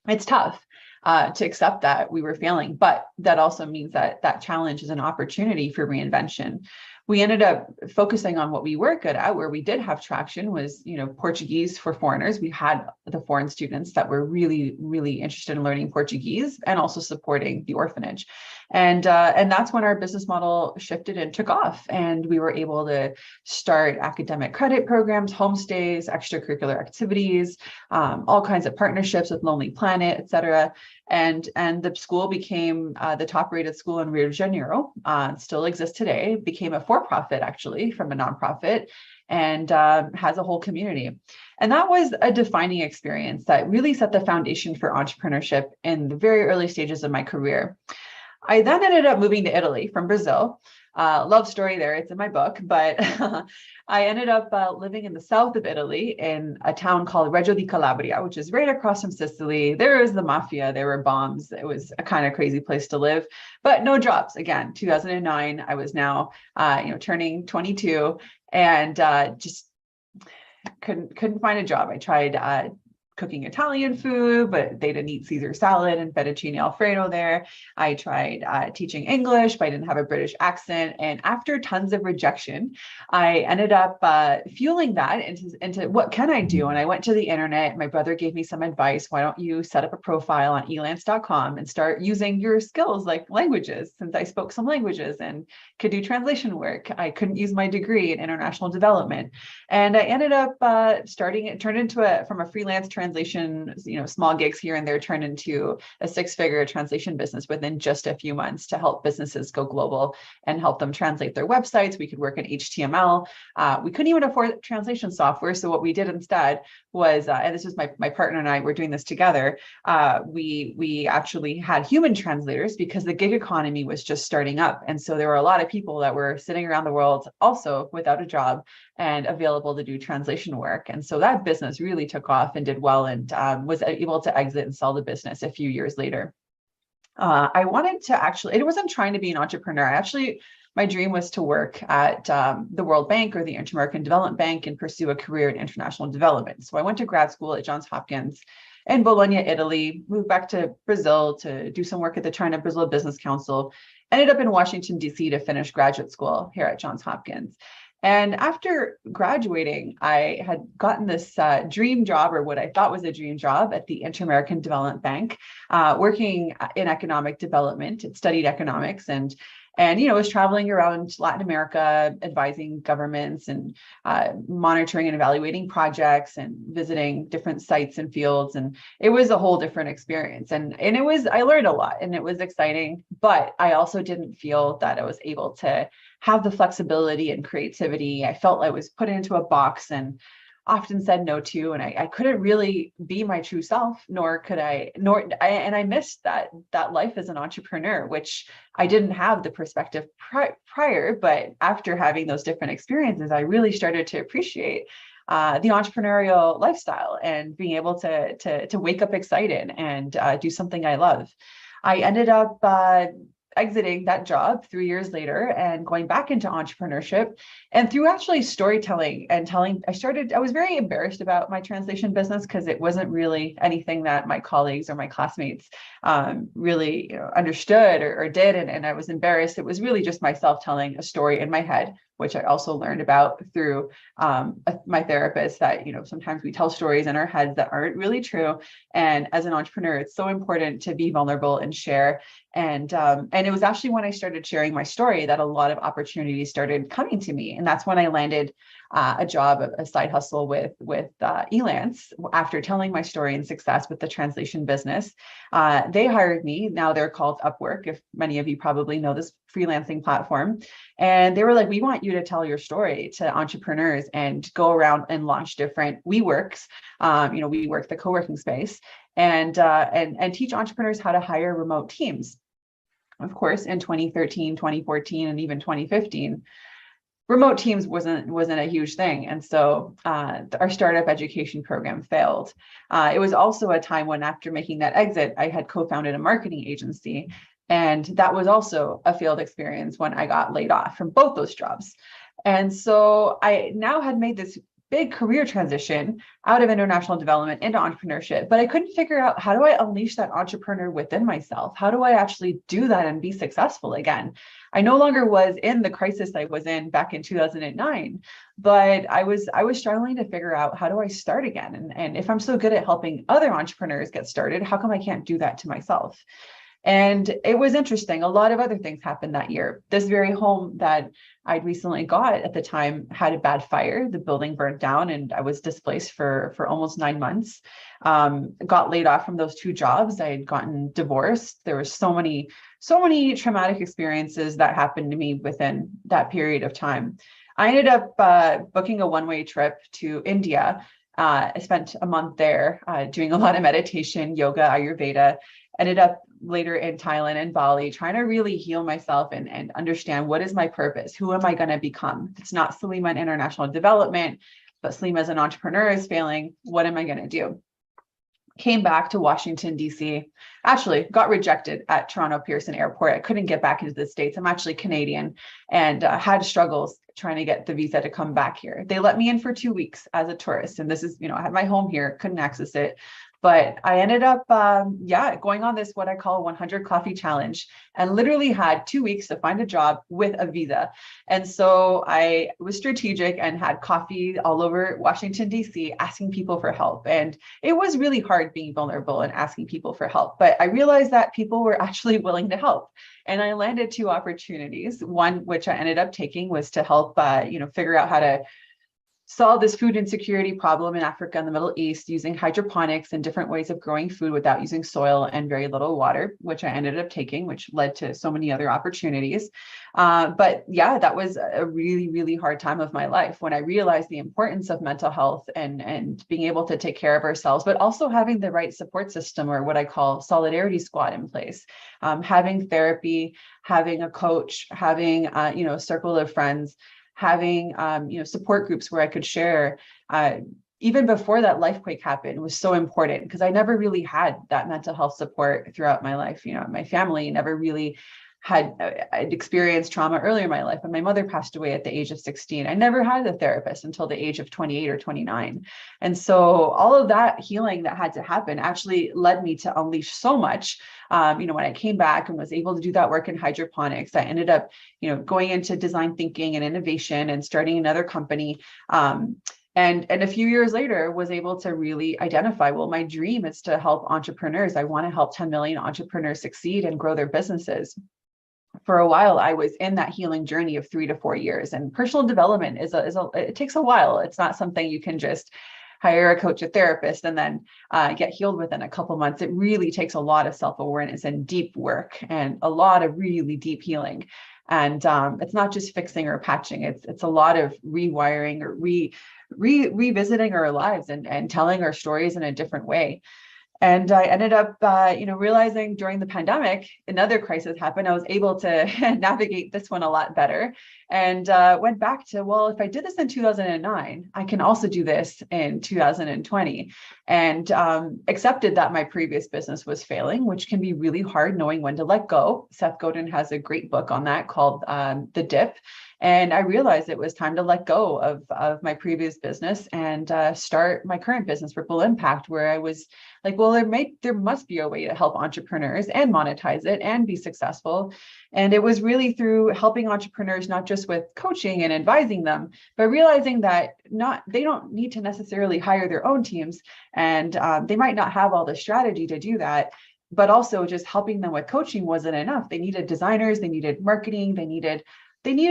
It's tough to accept that we were failing, but that also means that challenge is an opportunity for reinvention. We ended up focusing on what we were good at, where we did have traction was, Portuguese for foreigners. We had the foreign students that were really, really interested in learning Portuguese and also supporting the orphanage. And that's when our business model shifted and took off. And we were able to start academic credit programs, homestays, extracurricular activities, all kinds of partnerships with Lonely Planet, et cetera. And the school became the top rated school in Rio de Janeiro, still exists today, became a for-profit actually from a nonprofit, and has a whole community. And that was a defining experience that really set the foundation for entrepreneurship in the very early stages of my career. I then ended up moving to Italy from Brazil. Love story there, it's in my book, but I ended up living in the south of Italy in a town called Reggio di Calabria, which is right across from Sicily. There was the mafia, there were bombs. It was a kind of crazy place to live, but no jobs. Again, 2009, I was now, turning 22 and just couldn't find a job. I tried cooking Italian food, but they didn't eat Caesar salad and fettuccine Alfredo there. I tried teaching English, but I didn't have a British accent. And after tons of rejection, I ended up fueling that into what can I do? And I went to the internet. My brother gave me some advice. Why don't you set up a profile on elance.com and start using your skills like languages, since I spoke some languages and could do translation work. I couldn't use my degree in international development. And I ended up starting it, turned into from a freelance translation, small gigs here and there, turned into a 6-figure translation business within just a few months to help businesses go global and help them translate their websites. We could work in HTML. We couldn't even afford translation software. So what we did instead was, and this was my partner and I were doing this together, we actually had human translators because the gig economy was just starting up. And so there were a lot of people that were sitting around the world also without a job and available to do translation work. And so that business really took off and did well, and was able to exit and sell the business a few years later. I wanted to it wasn't trying to be an entrepreneur. My dream was to work at the World Bank or the Inter-American Development Bank and pursue a career in international development. So I went to grad school at Johns Hopkins in Bologna, Italy, moved back to Brazil to do some work at the China-Brazil Business Council, ended up in Washington, D.C. to finish graduate school here at Johns Hopkins. And after graduating, I had gotten this dream job, or what I thought was a dream job, at the Inter-American Development Bank, working in economic development. It studied economics and was traveling around Latin America, advising governments and monitoring and evaluating projects and visiting different sites and fields. And it was a whole different experience. And I learned a lot and it was exciting, but I also didn't feel that I was able to have the flexibility and creativity. I felt I was put into a box and often said no to, and I couldn't really be my true self, and I missed that life as an entrepreneur, which I didn't have the perspective prior, but after having those different experiences, I really started to appreciate the entrepreneurial lifestyle and being able to wake up excited and do something I love. I ended up exiting that job 3 years later and going back into entrepreneurship. And through actually storytelling and telling, I was very embarrassed about my translation business because it wasn't really anything that my colleagues or my classmates really understood or did. And I was embarrassed. It was really just myself telling a story in my head, which I also learned about through my therapist, that, sometimes we tell stories in our heads that aren't really true. And as an entrepreneur, it's so important to be vulnerable and share. And it was actually when I started sharing my story that a lot of opportunities started coming to me. And that's when I landed a job, a side hustle with Elance after telling my story and success with the translation business. They hired me. Now they're called Upwork, if many of you probably know this freelancing platform. And they were like, we want you to tell your story to entrepreneurs and go around and launch different WeWorks, WeWork, the co-working space, and teach entrepreneurs how to hire remote teams. Of course, in 2013, 2014, and even 2015, remote teams wasn't a huge thing. And so our startup education program failed. It was also a time when, after making that exit, I had co-founded a marketing agency. And that was also a failed experience when I got laid off from both those jobs. And so I now had made this big career transition out of international development into entrepreneurship, but I couldn't figure out, how do I unleash that entrepreneur within myself? How do I actually do that and be successful again? I no longer was in the crisis I was in back in 2009, but I was struggling to figure out, how do I start again? And if I'm so good at helping other entrepreneurs get started, how come I can't do that to myself? And it was interesting. A lot of other things happened that year. This very home that I'd recently got at the time had a bad fire. The building burnt down and I was displaced for almost 9 months. Got laid off from those 2 jobs. I had gotten divorced. There were so many traumatic experiences that happened to me within that period of time. I ended up booking a one-way trip to India. I spent a month there doing a lot of meditation, yoga, Ayurveda. Ended up later in Thailand and Bali, trying to really heal myself and understand, what is my purpose? Who am I going to become? If it's not Salima in international development, but Salima as an entrepreneur is failing, what am I going to do? came back to Washington, D.C. Actually, got rejected at Toronto Pearson Airport. I couldn't get back into the States. I'm actually Canadian, and had struggles trying to get the visa to come back here. They let me in for 2 weeks as a tourist. And this is, I had my home here, couldn't access it. But I ended up, going on this, what I call 100 coffee challenge, and literally had 2 weeks to find a job with a visa. And so I was strategic and had coffee all over Washington, D.C., asking people for help. And it was really hard being vulnerable and asking people for help. But I realized that people were actually willing to help. And I landed 2 opportunities. One, which I ended up taking, was to help, figure out how to solve this food insecurity problem in Africa and the Middle East using hydroponics and different ways of growing food without using soil and very little water, which I ended up taking, which led to so many other opportunities. But yeah, that was a really, really hard time of my life when I realized the importance of mental health and being able to take care of ourselves, but also having the right support system, or what I call solidarity squad, in place. Having therapy, having a coach, having a circle of friends, having support groups where I could share. Even before that lifequake happened was so important, because I never really had that mental health support throughout my life. My family never really I'd experienced trauma earlier in my life. When my mother passed away at the age of 16, I never had a therapist until the age of 28 or 29. And so all of that healing that had to happen actually led me to unleash so much. When I came back and was able to do that work in hydroponics, I ended up, going into design thinking and innovation and starting another company. And a few years later was able to really identify, well, my dream is to help entrepreneurs. I want to help 10 million entrepreneurs succeed and grow their businesses. For a while, I was in that healing journey of 3 to 4 years, and personal development it takes a while. It's not something you can just hire a coach, a therapist, and then get healed within a couple months. It really takes a lot of self-awareness and deep work and a lot of really deep healing. And it's not just fixing or patching. It's a lot of rewiring or revisiting our lives and telling our stories in a different way. And I ended up, realizing during the pandemic, another crisis happened. I was able to navigate this one a lot better, and went back to, well, if I did this in 2009, I can also do this in 2020, and accepted that my previous business was failing, which can be really hard knowing when to let go. Seth Godin has a great book on that called The Dip. And I realized it was time to let go of my previous business and start my current business, Ripple Impact, where I was like, well, there must be a way to help entrepreneurs and monetize it and be successful. And it was really through helping entrepreneurs, not just with coaching and advising them, but realizing that they don't need to necessarily hire their own teams, and they might not have all the strategy to do that. But also just helping them with coaching wasn't enough. They needed designers, they needed marketing, they needed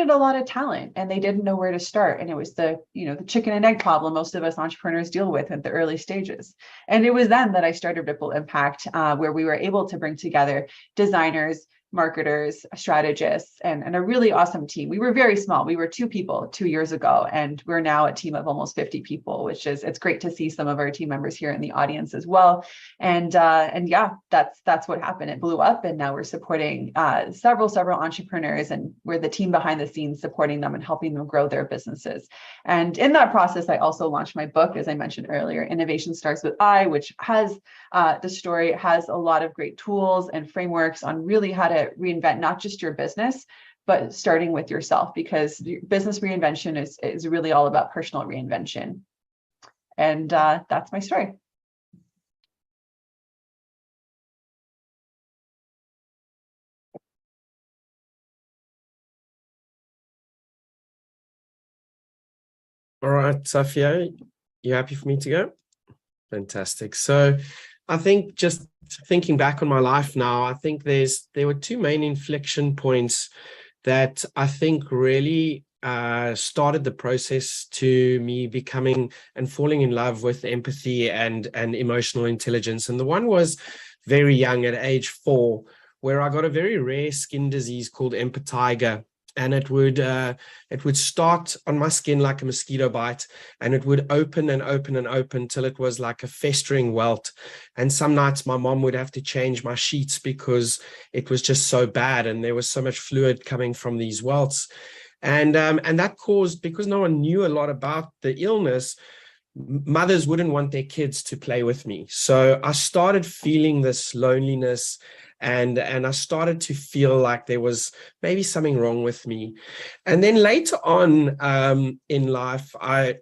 a lot of talent, and they didn't know where to start. And it was the chicken and egg problem most of us entrepreneurs deal with at the early stages. And it was then that I started Ripple Impact, where we were able to bring together designers, marketers, strategists, and a really awesome team. We were very small. We were 2 people 2 years ago, and we're now a team of almost 50 people, it's great to see some of our team members here in the audience as well. And yeah, that's what happened. It blew up, and now we're supporting several entrepreneurs, and we're the team behind the scenes supporting them and helping them grow their businesses. And in that process, I also launched my book, as I mentioned earlier, Innovation Starts with I, which has the story, has a lot of great tools and frameworks on really how to reinvent not just your business, but starting with yourself, because business reinvention is really all about personal reinvention. And that's my story. All right, Safia, you happy for me to go? Fantastic. So I think, just thinking back on my life now, I think there were 2 main inflection points that I think really started the process to me becoming and falling in love with empathy and emotional intelligence. And the one was very young, at age 4, where I got a very rare skin disease called Empathetic. And it would start on my skin like a mosquito bite, and it would open and open and open till it was like a festering welt. And some nights my mom would have to change my sheets because it was just so bad, and there was so much fluid coming from these welts. And that caused, because no one knew a lot about the illness, mothers wouldn't want their kids to play with me. So I started feeling this loneliness, and I started to feel like there was maybe something wrong with me. And then later on in life, I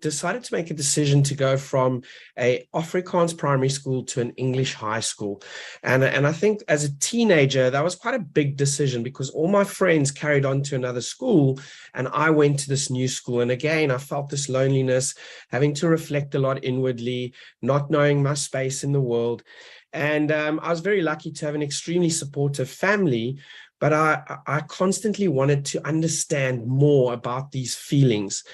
decided to make a decision to go from a Afrikaans primary school to an English high school. And I think as a teenager, that was quite a big decision, because all my friends carried on to another school and I went to this new school. And again, I felt this loneliness, having to reflect a lot inwardly, not knowing my space in the world. And I was very lucky to have an extremely supportive family, but I constantly wanted to understand more about these feelings.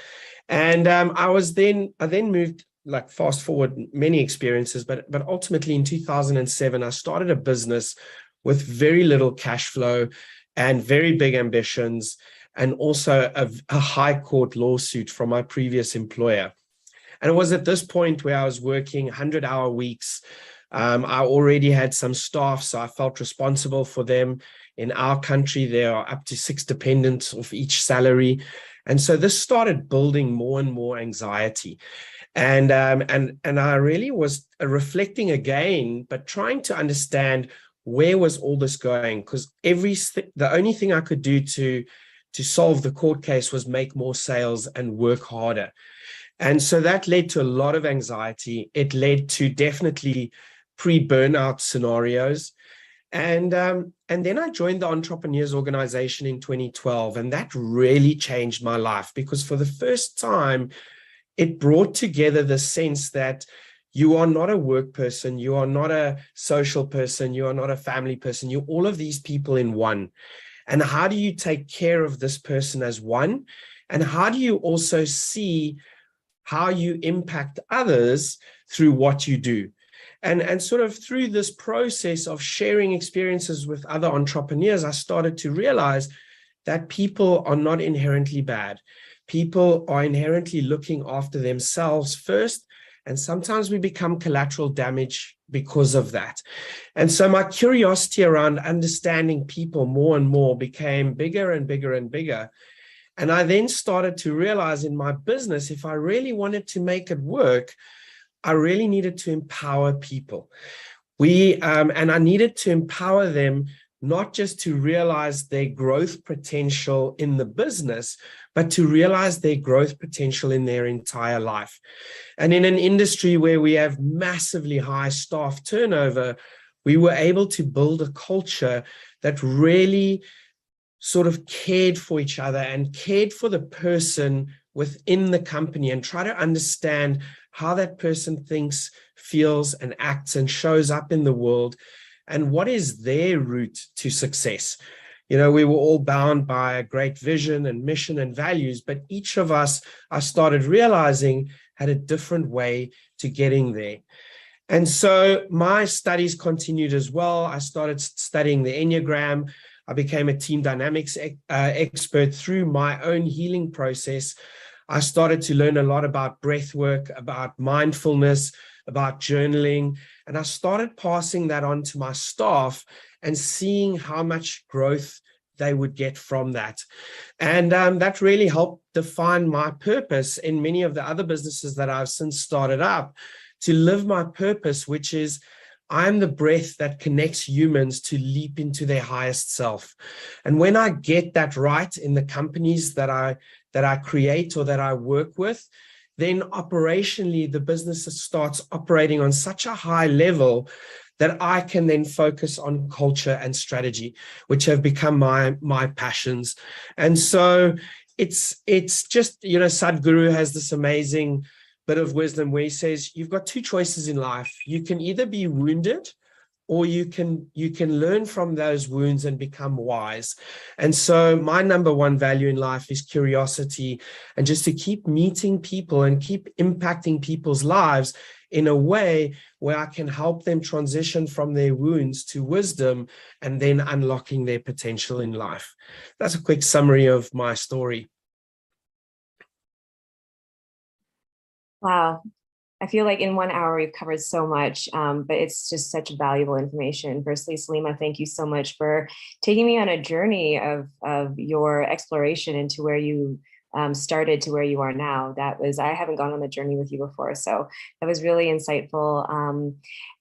And I then moved, like fast forward many experiences, but ultimately in 2007, I started a business with very little cash flow and very big ambitions, and also a high court lawsuit from my previous employer. And it was at this point where I was working 100-hour weeks. I already had some staff, so I felt responsible for them. In our country, there are up to 6 dependents of each salary. And so this started building more and more anxiety. And I really was reflecting again, but trying to understand where was all this going, because the only thing I could do to solve the court case was make more sales and work harder. And so that led to a lot of anxiety. It led to definitely pre-burnout scenarios. And then I joined the Entrepreneurs Organization in 2012, and that really changed my life, because for the first time, it brought together the sense that you are not a work person, you are not a social person, you are not a family person, you're all of these people in one. And how do you take care of this person as one? And how do you also see how you impact others through what you do? And sort of through this process of sharing experiences with other entrepreneurs, I started to realize that people are not inherently bad. People are inherently looking after themselves first, and sometimes we become collateral damage because of that. And so my curiosity around understanding people more and more became bigger and bigger and bigger. And I then started to realize in my business, if I really wanted to make it work, I really needed to empower people. And I needed to empower them not just to realize their growth potential in the business, but to realize their growth potential in their entire life. And in an industry where we have massively high staff turnover, we were able to build a culture that really sort of cared for each other and cared for the person within the company, and try to understand how that person thinks, feels, and acts and shows up in the world, and what is their route to success. You know, we were all bound by a great vision and mission and values, but each of us, I started realizing, had a different way to getting there. And so my studies continued as well. I started studying the Enneagram. I became a team dynamics expert through my own healing process. I started to learn a lot about breath work, about mindfulness, about journaling, and I started passing that on to my staff and seeing how much growth they would get from that. And that really helped define my purpose in many of the other businesses that I've since started up, to live my purpose, which is I'm the breath that connects humans to leap into their highest self. And when I get that right in the companies that I create or that I work with, then operationally the business starts operating on such a high level that I can then focus on culture and strategy, which have become my passions. And so it's just, you know, Sadhguru has this amazing bit of wisdom where he says, you've got 2 choices in life. You can either be wounded, or you can learn from those wounds and become wise. And so my number one value in life is curiosity, and just to keep meeting people and keep impacting people's lives in a way where I can help them transition from their wounds to wisdom and then unlocking their potential in life. That's a quick summary of my story. Wow. I feel like in 1 hour, we've covered so much, but it's just such valuable information. Firstly, Salima, thank you so much for taking me on a journey of your exploration into where you started to where you are now. I haven't gone on the journey with you before, so that was really insightful.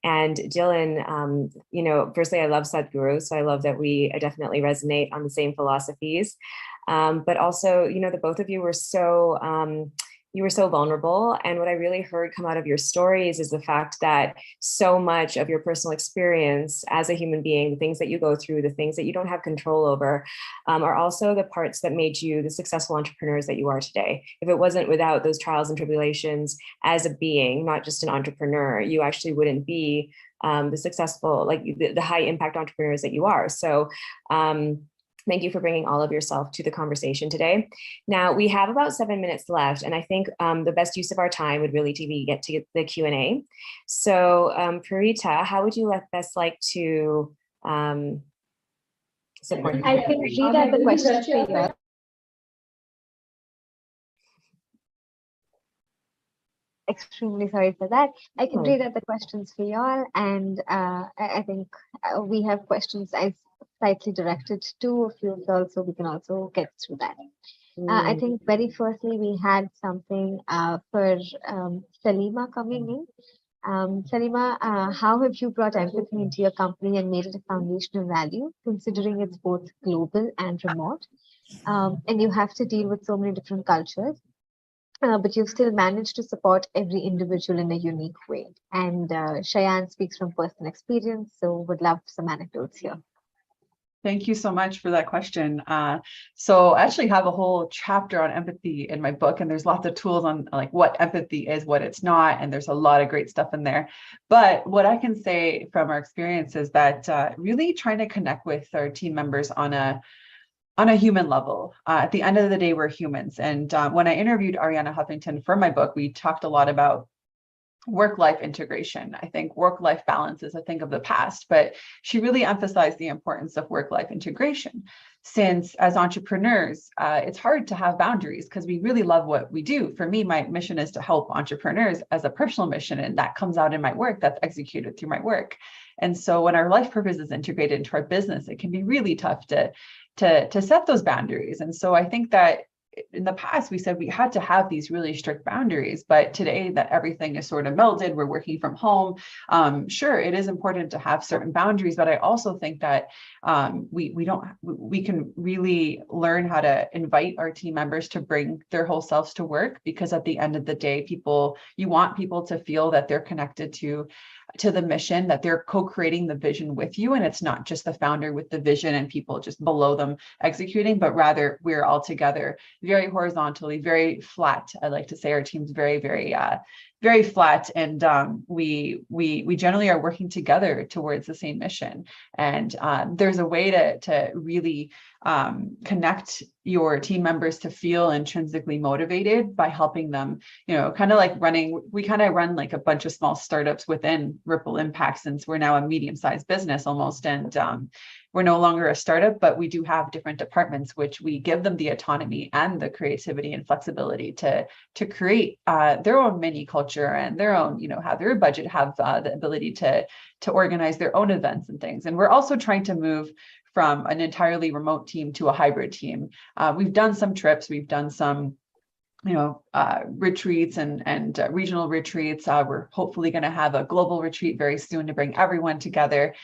And Dylan, firstly, I love Sadhguru, so I love that we definitely resonate on the same philosophies. But also, the both of you were so vulnerable. And what I really heard come out of your stories is the fact that so much of your personal experience as a human being, the things that you go through, the things that you don't have control over, are also the parts that made you the successful entrepreneurs that you are today. If it wasn't without those trials and tribulations as a being, not just an entrepreneur, you actually wouldn't be the successful, like the high impact entrepreneurs that you are. So, thank you for bringing all of yourself to the conversation today. Now, we have about 7 minutes left, and I think the best use of our time would really be get to the Q&A. So, Purita, how would you best like to support? I can read out the questions for you all. Extremely sorry for that. I can read out the questions for y'all, and I think we have questions I slightly directed to a few of y'all, so we can also get through that. I think very firstly we had something for Salima coming in. Salima, how have you brought empathy into your company and made it a foundational value, considering it's both global and remote? And you have to deal with so many different cultures. But you've still managed to support every individual in a unique way. And Cheyenne speaks from personal experience, so would love some anecdotes here. Thank you so much for that question. So I actually have a whole chapter on empathy in my book, and there's lots of tools on like what empathy is, what it's not, and there's a lot of great stuff in there. But what I can say from our experience is that really trying to connect with our team members on a human level. At the end of the day, we're humans. And when I interviewed Ariana Huffington for my book, we talked a lot about work-life integration. I think work-life balance is a thing of the past, but she really emphasized the importance of work-life integration. Since as entrepreneurs, it's hard to have boundaries because we really love what we do. For me, my mission is to help entrepreneurs as a personal mission, and that comes out in my work, that's executed through my work. And so when our life purpose is integrated into our business, it can be really tough to set those boundaries. And so I think that in the past, we said we had to have these really strict boundaries, but today that everything is sort of melded, we're working from home. Sure, it is important to have certain boundaries, but I also think that we can really learn how to invite our team members to bring their whole selves to work, because at the end of the day, you want people to feel that they're connected to the mission, that they're co-creating the vision with you. And it's not just the founder with the vision and people just below them executing, but rather we're all together very horizontally, very flat. I like to say our team's very, very, very flat. And we generally are working together towards the same mission. And there's a way to really connect your team members to feel intrinsically motivated by helping them, kind of like we kind of run like a bunch of small startups within Ripple Impact, since we're now a medium-sized business almost. And we're no longer a startup, but we do have different departments, which we give them the autonomy and the creativity and flexibility to create their own mini culture and their own, have their budget, have the ability to organize their own events and things. And we're also trying to move from an entirely remote team to a hybrid team. We've done some trips, we've done some retreats and regional retreats. We're hopefully going to have a global retreat very soon to bring everyone together.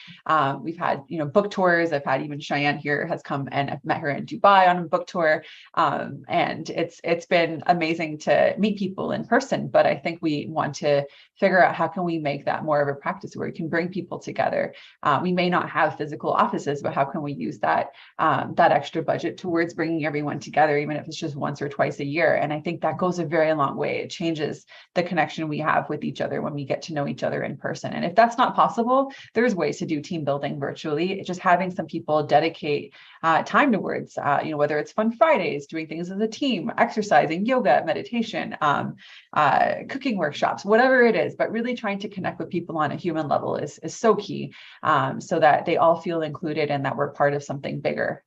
We've had, book tours. I've had even Cheyenne here has come, and I've met her in Dubai on a book tour. And it's been amazing to meet people in person, but I think we want to figure out how can we make that more of a practice where we can bring people together. We may not have physical offices, but how can we use that extra budget towards bringing everyone together, even if it's just once or twice a year? And I think that goes a very long way. It changes the connection we have with each other when we get to know each other in person. And if that's not possible, there's ways to do team building virtually. Just having some people dedicate time towards, whether it's fun Fridays, doing things as a team, exercising, yoga, meditation, cooking workshops, whatever it is, but really trying to connect with people on a human level is so key, so that they all feel included and that we're part of something bigger.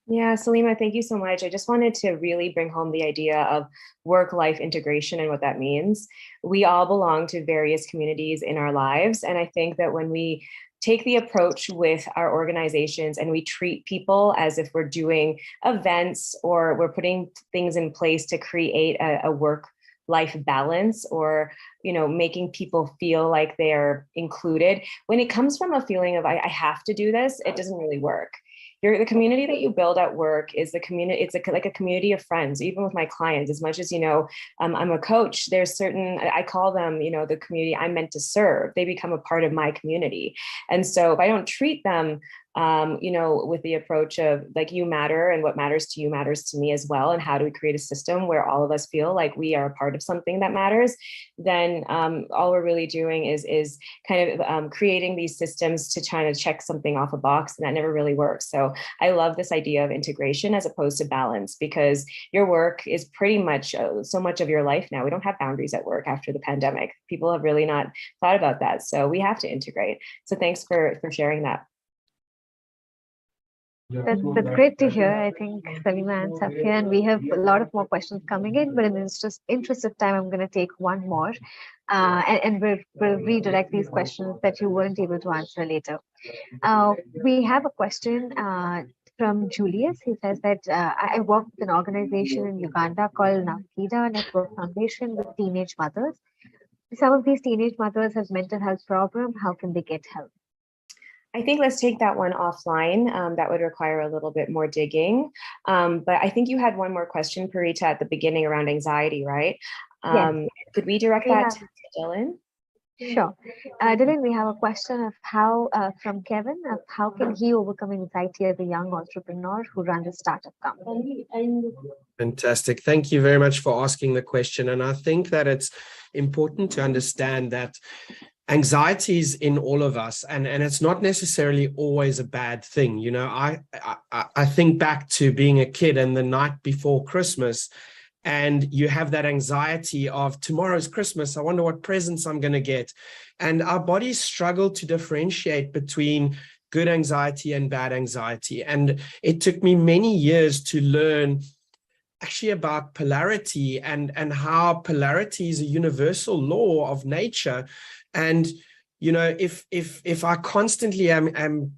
Yeah, Salima, thank you so much. I just wanted to really bring home the idea of work-life integration and what that means. We all belong to various communities in our lives. And I think that when we take the approach with our organizations and we treat people as if we're doing events or we're putting things in place to create a work-life balance, or making people feel like they're included. When it comes from a feeling of I have to do this, it doesn't really work. The community that you build at work is the community. It's like a community of friends. Even with my clients, as much as I'm a coach, there's certain, I call them the community I'm meant to serve. They become a part of my community. And so if I don't treat them with the approach of like, you matter and what matters to you matters to me as well, and how do we create a system where all of us feel like we are a part of something that matters, then all we're really doing is kind of creating these systems to try to check something off a box, and that never really works. So I love this idea of integration as opposed to balance, because your work is pretty much so much of your life now. We don't have boundaries at work after the pandemic. People have really not thought about that. So we have to integrate. So thanks for sharing that. That's great to hear. I think Salima and Safia, and we have a lot of more questions coming in, but in the interest of time, I'm going to take one more, and we'll redirect these questions that you weren't able to answer later. We have a question from Julius. He says that I work with an organization in Uganda called Nakida Network Foundation with teenage mothers. Some of these teenage mothers have mental health problems. How can they get help? I think let's take that one offline. That would require a little bit more digging. But I think you had one more question, Parita, at the beginning around anxiety, right? Yes. Could we direct that to Dylan? Sure. Dylan, we have a question of from Kevin, of how can he overcome anxiety as a young entrepreneur who runs a startup company? Fantastic. Thank you very much for asking the question. And I think that it's important to understand that anxiety is in all of us, and it's not necessarily always a bad thing. I think back to being a kid and the night before Christmas, and you have that anxiety of tomorrow's Christmas. I wonder what presents I'm going to get. And our bodies struggle to differentiate between good anxiety and bad anxiety. And it took me many years to learn actually about polarity and how polarity is a universal law of nature. And if I constantly am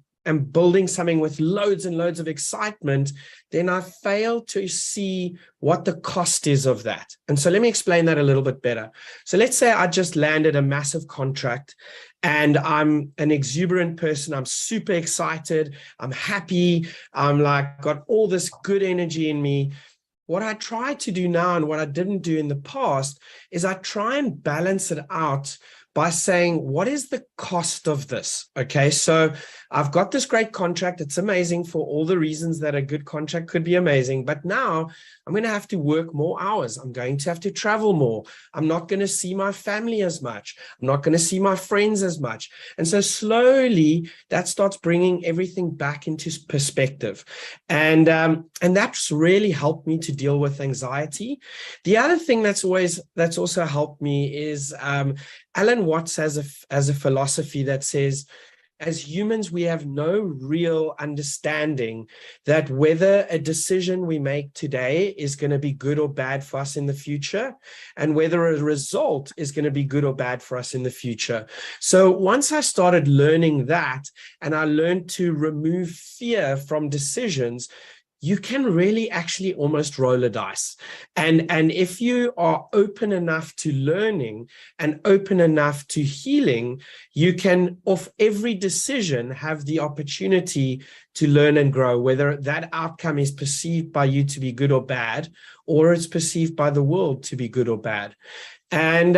building something with loads and loads of excitement, then I fail to see what the cost is of that. And so let me explain that a little bit better. So let's say I just landed a massive contract and I'm an exuberant person. I'm super excited. I'm happy. I'm like got all this good energy in me. What I try to do now and what I didn't do in the past is I try and balance it out by saying, what is the cost of this? Okay, so I've got this great contract. It's amazing for all the reasons that a good contract could be amazing. But now I'm going to have to work more hours. I'm going to have to travel more. I'm not going to see my family as much. I'm not going to see my friends as much. And so slowly that starts bringing everything back into perspective. And that's really helped me to deal with anxiety. The other thing that's also helped me is Alan Watts has a philosophy that says, as humans, we have no real understanding that whether a decision we make today is going to be good or bad for us in the future, and whether a result is going to be good or bad for us in the future. So once I started learning that, and I learned to remove fear from decisions, you can really actually almost roll a dice. And if you are open enough to learning and open enough to healing, you can, off every decision, have the opportunity to learn and grow, whether that outcome is perceived by you to be good or bad, or it's perceived by the world to be good or bad. And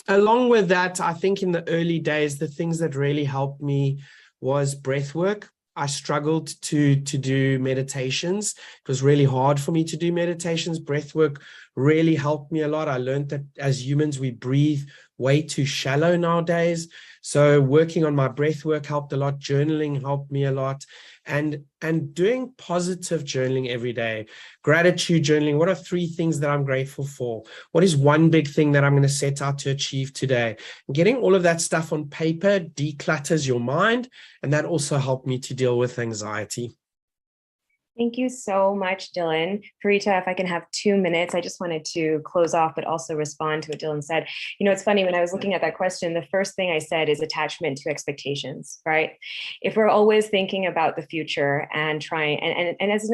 along with that, I think in the early days, the things that really helped me was breath work. I struggled to do meditations. It was really hard for me to do meditations. Breath work really helped me a lot. I learned that as humans, we breathe way too shallow nowadays. So working on my breath work helped a lot. Journaling helped me a lot. And doing positive journaling every day. Gratitude journaling. What are 3 things that I'm grateful for? What is one big thing that I'm going to set out to achieve today? And getting all of that stuff on paper declutters your mind. And that also helped me to deal with anxiety. Thank you so much, Dylan. Parita, if I can have 2 minutes, I just wanted to close off, but also respond to what Dylan said. You know, it's funny, when I was looking at that question, the first thing I said is attachment to expectations, right? If we're always thinking about the future and trying, and as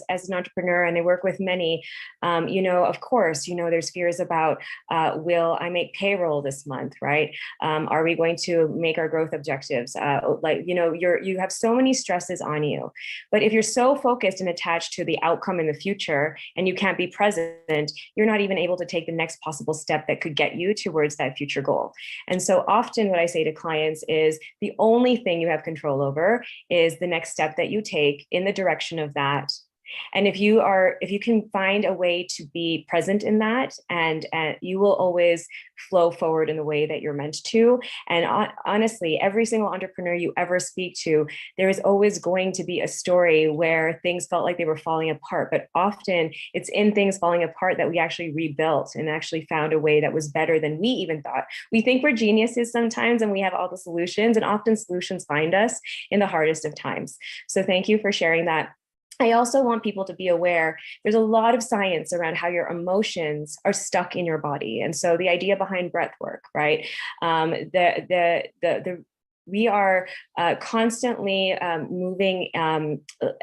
an entrepreneur, and I work with many, you know, of course, you know, there's fears about, will I make payroll this month, right? Are we going to make our growth objectives? Like, you know, you have so many stresses on you. But if you're so focused and attached to the outcome in the future and you can't be present, you're not even able to take the next possible step that could get you towards that future goal. And so often what I say to clients is the only thing you have control over is the next step that you take in the direction of that. And if you can find a way to be present in that, and you will always flow forward in the way that you're meant to. And honestly, every single entrepreneur you ever speak to, there is always going to be a story where things felt like they were falling apart. But often it's in things falling apart that we actually rebuilt and actually found a way that was better than we even thought. We think we're geniuses sometimes and we have all the solutions, and often solutions find us in the hardest of times. So thank you for sharing that. I also want people to be aware there's a lot of science around how your emotions are stuck in your body. And so the idea behind breath work, right? We are constantly moving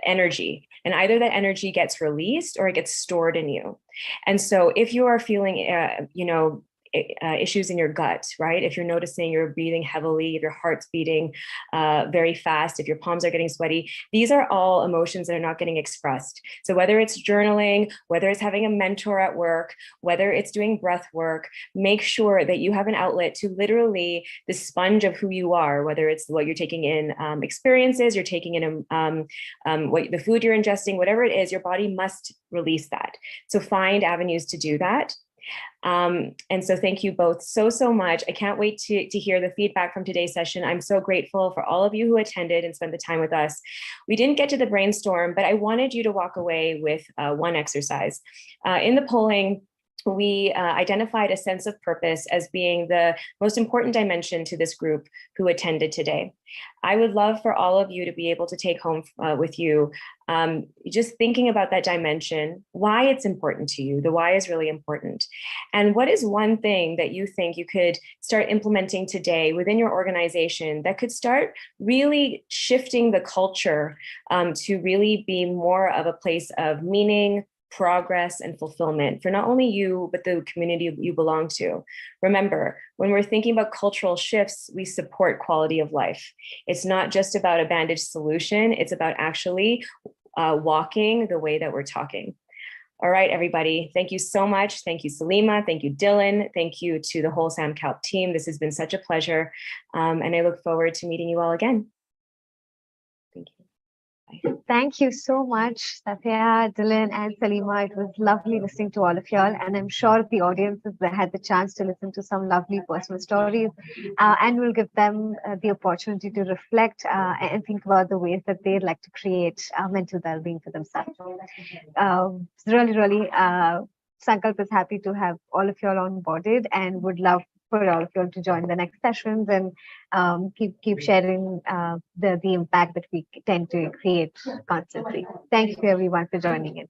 energy, and either that energy gets released or it gets stored in you. And so if you are feeling, you know, issues in your gut, right? If you're noticing you're breathing heavily, if your heart's beating very fast, if your palms are getting sweaty, these are all emotions that are not getting expressed. So whether it's journaling, whether it's having a mentor at work, whether it's doing breath work, make sure that you have an outlet to literally the sponge of who you are, whether it's what you're taking in, experiences, you're taking in what the food you're ingesting, whatever it is, your body must release that. So find avenues to do that. And so thank you both so much. I can't wait to hear the feedback from today's session. I'm so grateful for all of you who attended and spent the time with us. We didn't get to the brainstorm, but I wanted you to walk away with one exercise. In the polling, we identified a sense of purpose as being the most important dimension to this group who attended today. I would love for all of you to be able to take home with you just thinking about that dimension, why it's important to you. The why is really important. And what is one thing that you think you could start implementing today within your organization that could start really shifting the culture to really be more of a place of meaning, progress, and fulfillment for not only you, but the community you belong to. Remember, when we're thinking about cultural shifts, we support quality of life. It's not just about a bandaged solution. It's about actually walking the way that we're talking. All right, everybody. Thank you so much. Thank you, Salima. Thank you, Dylan. Thank you to the whole SAMCALP team. This has been such a pleasure. And I look forward to meeting you all again. Thank you. Bye. Thank you so much, Safia, Dylan, and Salima. It was lovely listening to all of y'all, and I'm sure the audiences that had the chance to listen to some lovely personal stories, and we'll give them the opportunity to reflect and think about the ways that they'd like to create mental well-being for themselves. Really, Sankalp is happy to have all of y'all onboarded and would love for all of you all to join the next sessions and keep sharing the impact that we tend to create constantly. Thank you everyone for joining in.